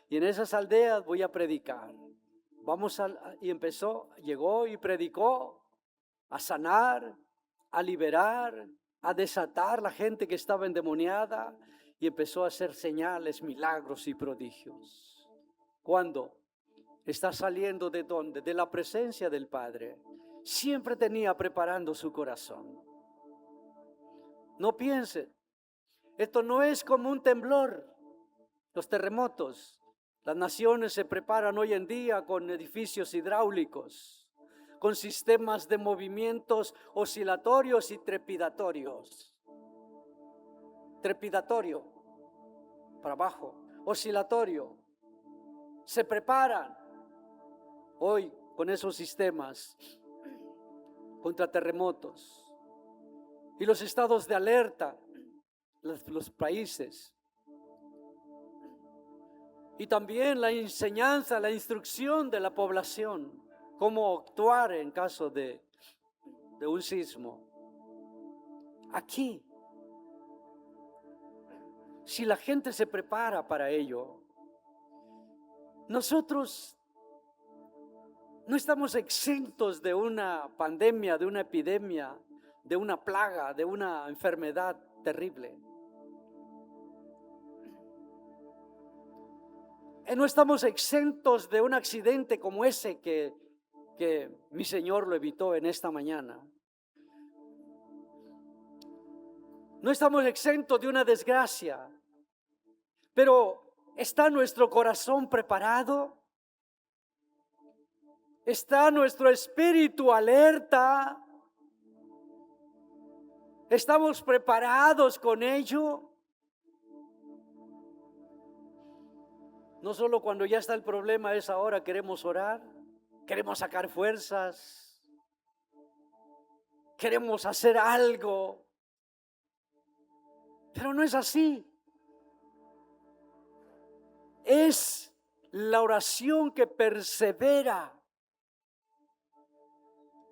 Y en esas aldeas voy a predicar. Y llegó y predicó a sanar, a liberar, a desatar la gente que estaba endemoniada y empezó a hacer señales, milagros y prodigios. ¿Cuándo? Está saliendo ¿de dónde? De la presencia del Padre. Siempre tenía preparando su corazón. No piense, esto no es como un temblor, los terremotos. Las naciones se preparan hoy en día con edificios hidráulicos, con sistemas de movimientos oscilatorios y trepidatorios. Trepidatorio, para abajo, oscilatorio. Se preparan hoy con esos sistemas contra terremotos. Y los estados de alerta, los países. Y también la enseñanza, la instrucción de la población, cómo actuar en caso de un sismo. Aquí, si la gente se prepara para ello, nosotros no estamos exentos de una pandemia, de una epidemia, de una plaga, de una enfermedad terrible. No estamos exentos de un accidente como ese que mi Señor lo evitó en esta mañana. No estamos exentos de una desgracia, pero ¿está nuestro corazón preparado? ¿Está nuestro espíritu alerta? ¿Estamos preparados con ello? No solo cuando ya está el problema es ahora queremos orar, queremos sacar fuerzas, queremos hacer algo, pero no es así. Es la oración que persevera.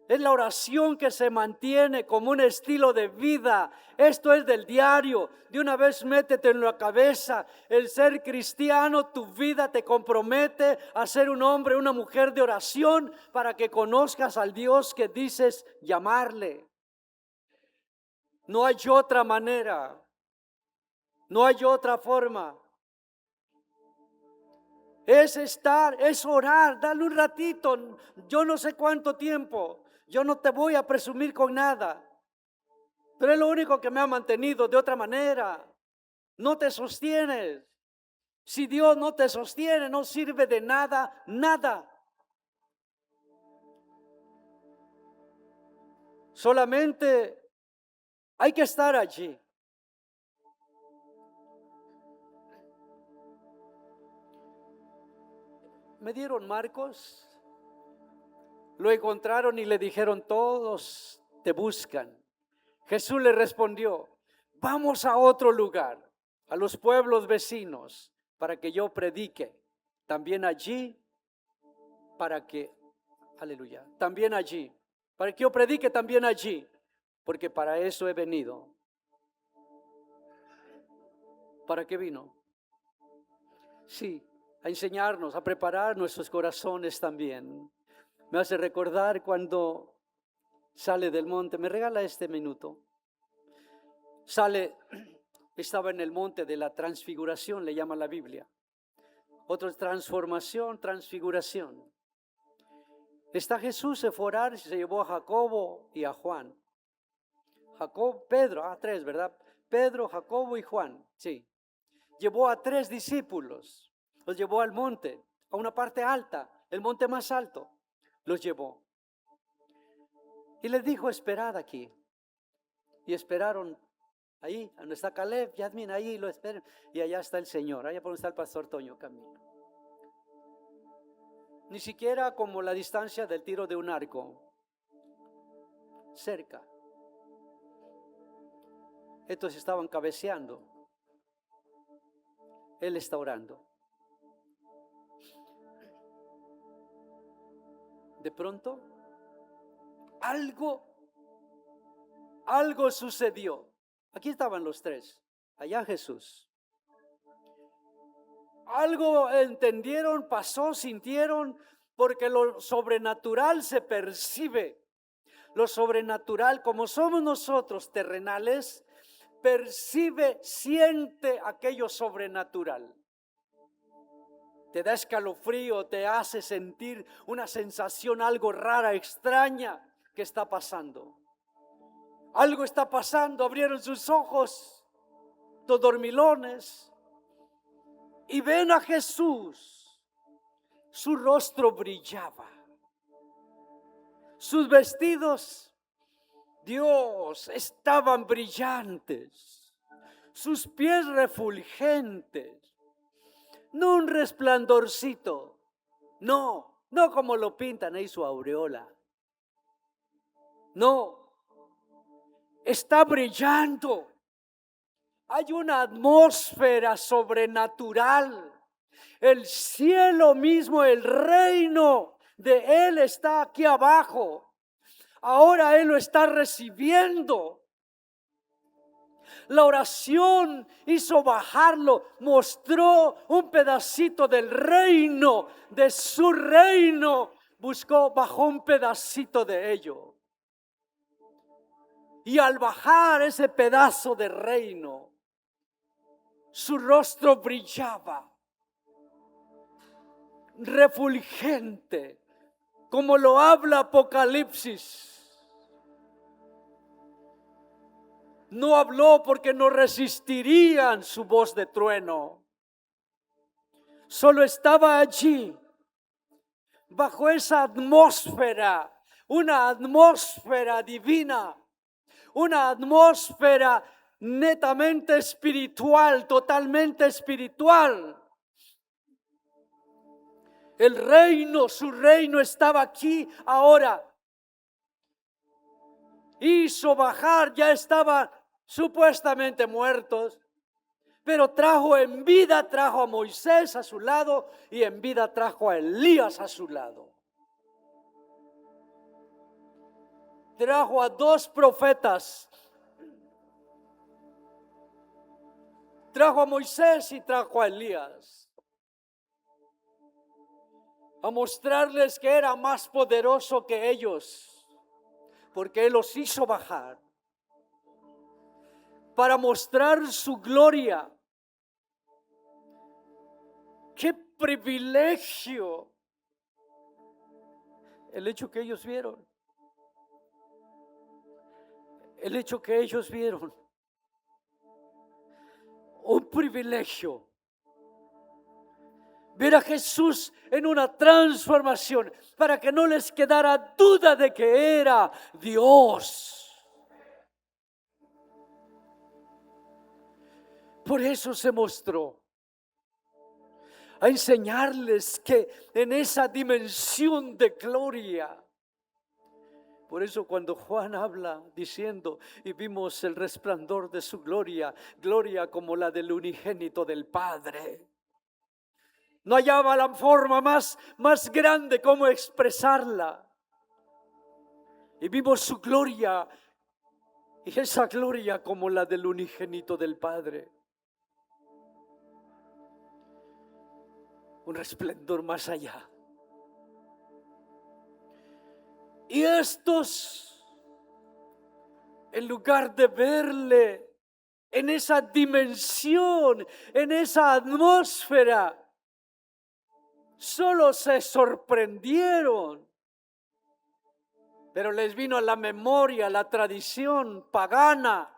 Es la oración que se mantiene como un estilo de vida. Esto es del diario. De una vez métete en la cabeza. El ser cristiano, tu vida te compromete a ser un hombre, una mujer de oración para que conozcas al Dios que dices llamarle. No hay otra manera. No hay otra forma. Es estar, es orar, dale un ratito, yo no sé cuánto tiempo. Yo no te voy a presumir con nada, pero es lo único que me ha mantenido. De otra manera, no te sostienes. Si Dios no te sostiene, no sirve de nada, nada. Solamente hay que estar allí. Me dieron Marcos, lo encontraron y le dijeron: todos te buscan. Jesús le respondió: vamos a otro lugar, a los pueblos vecinos, para que yo predique. También allí, para que, aleluya, también allí, para que yo predique también allí, porque para eso he venido. ¿Para qué vino? Sí, a enseñarnos, a preparar nuestros corazones también. Me hace recordar cuando sale del monte. ¿Me regala este minuto? Estaba en el monte de la transfiguración, le llama la Biblia. Otro es transformación, transfiguración. Está Jesús, se fue a orar, se llevó a Jacobo y a Juan. Pedro, tres, ¿verdad? Pedro, Jacobo y Juan, sí. Llevó a 3 discípulos, los llevó al monte, a una parte alta, el monte más alto, los llevó. Y les dijo: esperad aquí. Y esperaron ahí, donde está Caleb, Yasmin, ahí lo esperan. Y allá está el Señor, allá por donde está el pastor Toño Camino. Ni siquiera como la distancia del tiro de un arco, cerca. Estos estaban cabeceando. Él está orando. De pronto, algo sucedió. Aquí estaban los 3, allá Jesús. Algo entendieron, pasó, sintieron, porque lo sobrenatural se percibe. Lo sobrenatural, como somos nosotros terrenales, percibe, siente aquello sobrenatural. Te da escalofrío, te hace sentir una sensación algo rara, extraña que está pasando. Algo está pasando, abrieron sus ojos, los dormilones, y ven a Jesús. Su rostro brillaba. Sus vestidos, Dios, estaban brillantes. Sus pies refulgentes. No un resplandorcito. No como lo pintan ahí su aureola. No. Está brillando. Hay una atmósfera sobrenatural. El cielo mismo, el reino de Él está aquí abajo. Ahora Él lo está recibiendo. La oración hizo bajarlo, mostró un pedacito del reino, de su reino. Bajó un pedacito de ello. Y al bajar ese pedazo de reino, su rostro brillaba, refulgente, como lo habla Apocalipsis. No habló porque no resistirían su voz de trueno. Solo estaba allí, bajo esa atmósfera, una atmósfera divina, una atmósfera netamente espiritual, totalmente espiritual. El reino, su reino estaba aquí ahora. Hizo bajar, ya estaban supuestamente muertos, pero trajo en vida, trajo a Moisés a su lado y en vida trajo a Elías a su lado. Trajo a 2 profetas. Trajo a Moisés y trajo a Elías. A mostrarles que era más poderoso que ellos, porque Él los hizo bajar para mostrar su gloria. ¡Qué privilegio! El hecho que ellos vieron. El hecho que ellos vieron. Un privilegio. Ver a Jesús en una transformación para que no les quedara duda de que era Dios. Por eso se mostró a enseñarles que en esa dimensión de gloria. Por eso cuando Juan habla diciendo, y vimos el resplandor de su gloria, gloria como la del unigénito del Padre. No hallaba la forma más grande como expresarla. Y vimos su gloria, y esa gloria como la del unigénito del Padre. Un esplendor más allá. Y estos, en lugar de verle en esa dimensión, en esa atmósfera, solo se sorprendieron. Pero les vino a la memoria la tradición pagana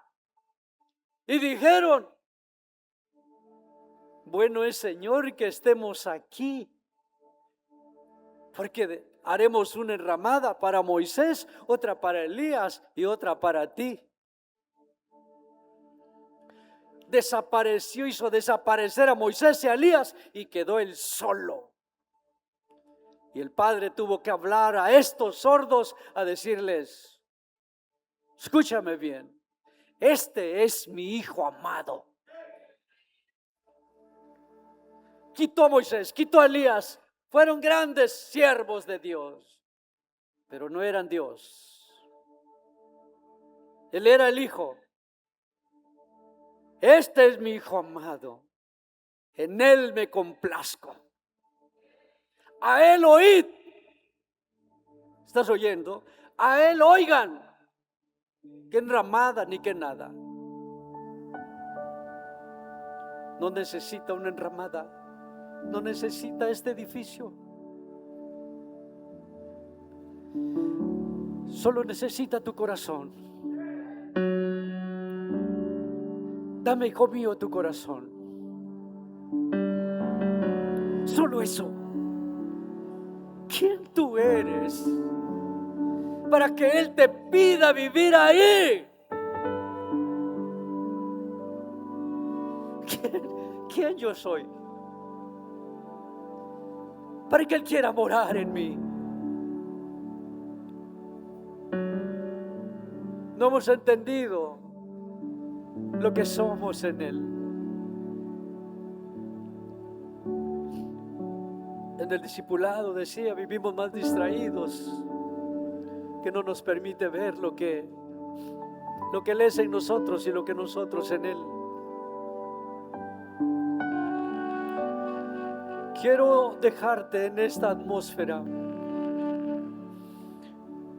y dijeron: bueno es, Señor, que estemos aquí, porque haremos una enramada para Moisés, otra para Elías y otra para ti. Hizo desaparecer a Moisés y a Elías y quedó él solo. Y el Padre tuvo que hablar a estos sordos, a decirles: escúchame bien, este es mi Hijo amado. Quitó a Moisés, quitó a Elías, fueron grandes siervos de Dios, pero no eran Dios. Él era el Hijo. Este es mi Hijo amado, en Él me complazco. A Él oíd. ¿Estás oyendo? A Él oigan, que enramada ni que nada. No necesita una enramada, no necesita este edificio. Solo necesita tu corazón. Dame, hijo mío, tu corazón. Solo eso. ¿Quién tú eres para que Él te pida vivir ahí? ¿Quién yo soy para que Él quiera morar en mí? No hemos entendido lo que somos en Él. En el discipulado decía, vivimos más distraídos, que no nos permite ver lo que Él es en nosotros y lo que nosotros en Él. Quiero dejarte en esta atmósfera.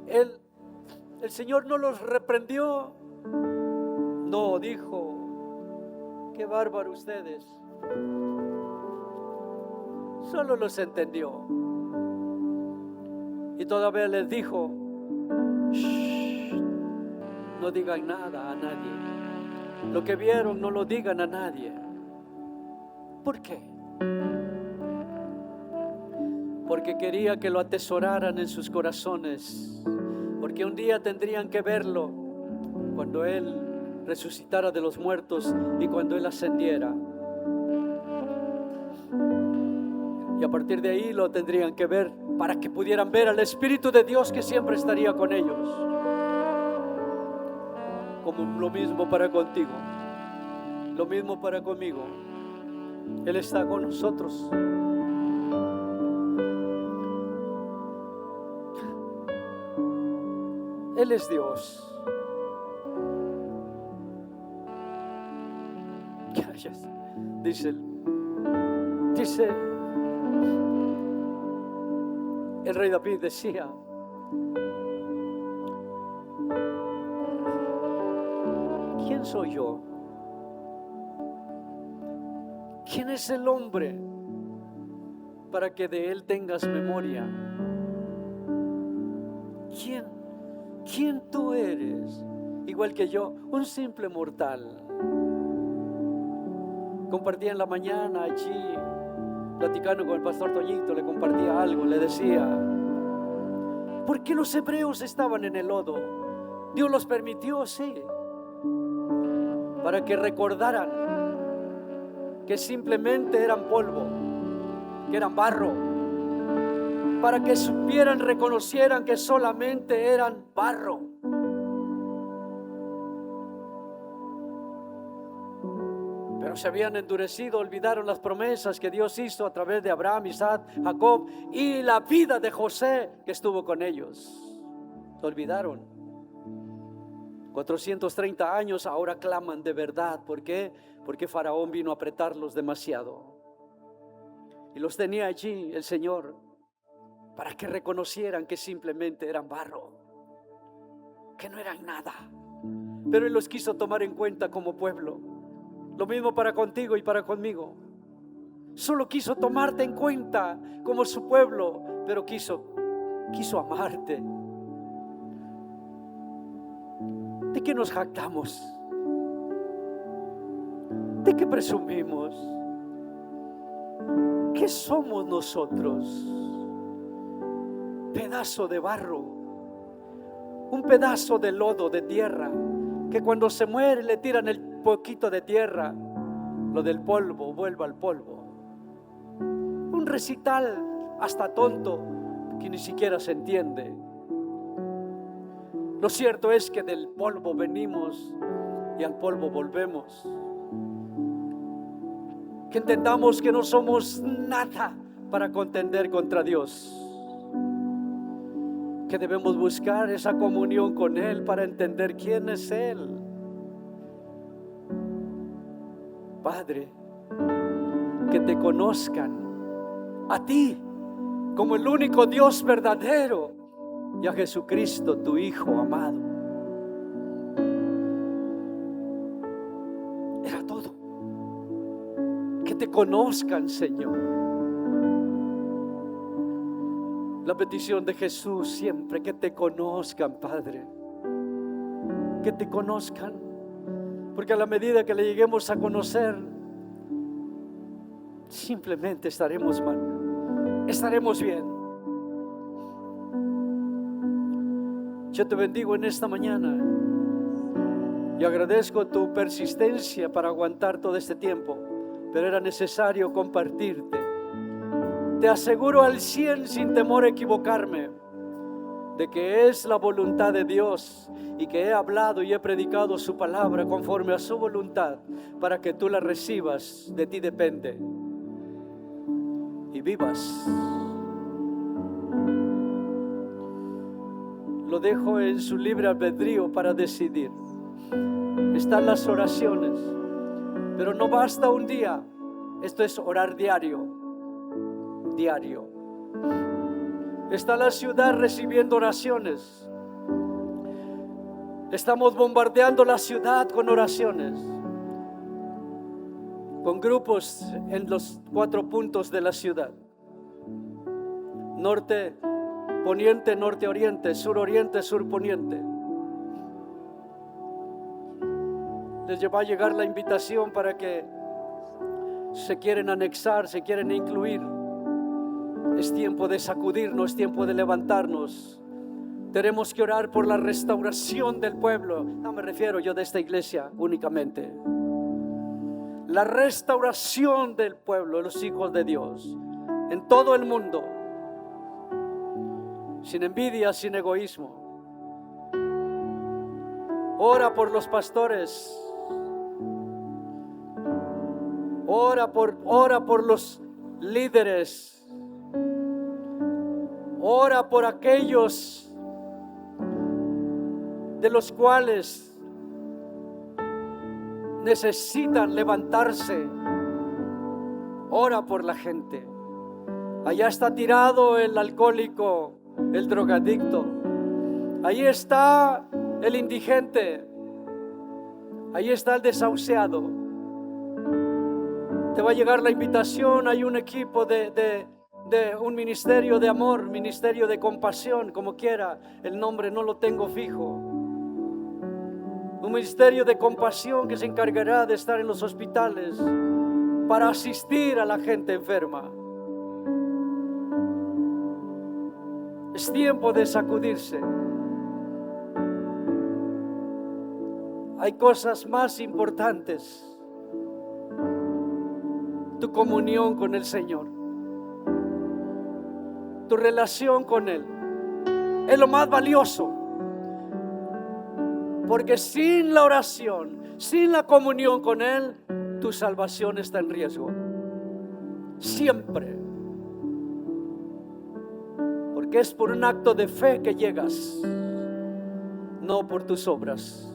El Señor no los reprendió. No, dijo, qué bárbaro ustedes. Solo los entendió. Y todavía les dijo, no digan nada a nadie. Lo que vieron no lo digan a nadie. ¿Por qué? Porque quería que lo atesoraran en sus corazones. Porque un día tendrían que verlo cuando Él resucitara de los muertos y cuando Él ascendiera. Y a partir de ahí lo tendrían que ver para que pudieran ver al Espíritu de Dios que siempre estaría con ellos. Como lo mismo para contigo, lo mismo para conmigo. Él está con nosotros. Él es Dios. Dice el rey David decía, ¿quién soy yo? ¿Quién es el hombre para que de él tengas memoria? ¿Quién tú eres? Igual que yo, un simple mortal. Compartía en la mañana allí, platicando con el pastor Toñito, le compartía algo, le decía, ¿por qué los hebreos estaban en el lodo? Dios los permitió, sí, para que recordaran que simplemente eran polvo, que eran barro, para que supieran, reconocieran que solamente eran barro. Pero se habían endurecido, olvidaron las promesas que Dios hizo a través de Abraham, Isaac, Jacob y la vida de José que estuvo con ellos. Se olvidaron. 430 años ahora claman de verdad. ¿Por qué? Porque Faraón vino a apretarlos demasiado. Y los tenía allí el Señor para que reconocieran que simplemente eran barro, que no eran nada. Pero Él los quiso tomar en cuenta como pueblo. Lo mismo para contigo y para conmigo. Solo quiso tomarte en cuenta como su pueblo, pero quiso amarte. ¿De qué nos jactamos? ¿De qué presumimos? ¿Qué somos nosotros? Pedazo de barro, un pedazo de lodo, de tierra, que cuando se muere le tiran el poquito de tierra, lo del polvo vuelve al polvo. Un recital hasta tonto que ni siquiera se entiende. Lo cierto es que del polvo venimos y al polvo volvemos. Que entendamos que no somos nada para contender contra Dios. Que debemos buscar esa comunión con Él para entender quién es Él. Padre, que te conozcan a ti como el único Dios verdadero, y a Jesucristo, tu Hijo amado. Era todo. Que te conozcan, Señor. La petición de Jesús siempre, que te conozcan, Padre. Que te conozcan. Porque a la medida que le lleguemos a conocer, simplemente estaremos bien. Yo te bendigo en esta mañana y agradezco tu persistencia para aguantar todo este tiempo, pero era necesario compartirte. Te aseguro al 100, sin temor a equivocarme, de que es la voluntad de Dios y que he hablado y he predicado su palabra conforme a su voluntad para que tú la recibas. De ti depende y vivas. Lo dejo en su libre albedrío para decidir. Están las oraciones, pero no basta un día. Esto es orar diario. Está la ciudad recibiendo oraciones. Estamos bombardeando la ciudad con oraciones, con grupos en los 4 puntos de la ciudad: norte, poniente, norte, oriente, sur, oriente, sur, poniente. Les va a llegar la invitación para que se quieren anexar, se quieren incluir. Es tiempo de sacudirnos, es tiempo de levantarnos. Tenemos que orar por la restauración del pueblo. No me refiero yo de esta iglesia únicamente. La restauración del pueblo, los hijos de Dios, en todo el mundo. Sin envidia, sin egoísmo. Ora por los pastores. Ora por los líderes. Ora por aquellos de los cuales necesitan levantarse. Ora por la gente. Allá está tirado el alcohólico, el drogadicto. Ahí está el indigente. Ahí está el desahuciado. Te va a llegar la invitación. Hay un equipo de un ministerio de amor, ministerio de compasión, como quiera, el nombre no lo tengo fijo. Un ministerio de compasión que se encargará de estar en los hospitales para asistir a la gente enferma. Es tiempo de sacudirse. Hay cosas más importantes. Tu comunión con el Señor, tu relación con Él es lo más valioso, porque sin la oración, sin la comunión con Él, tu salvación está en riesgo siempre, porque es por un acto de fe que llegas, no por tus obras.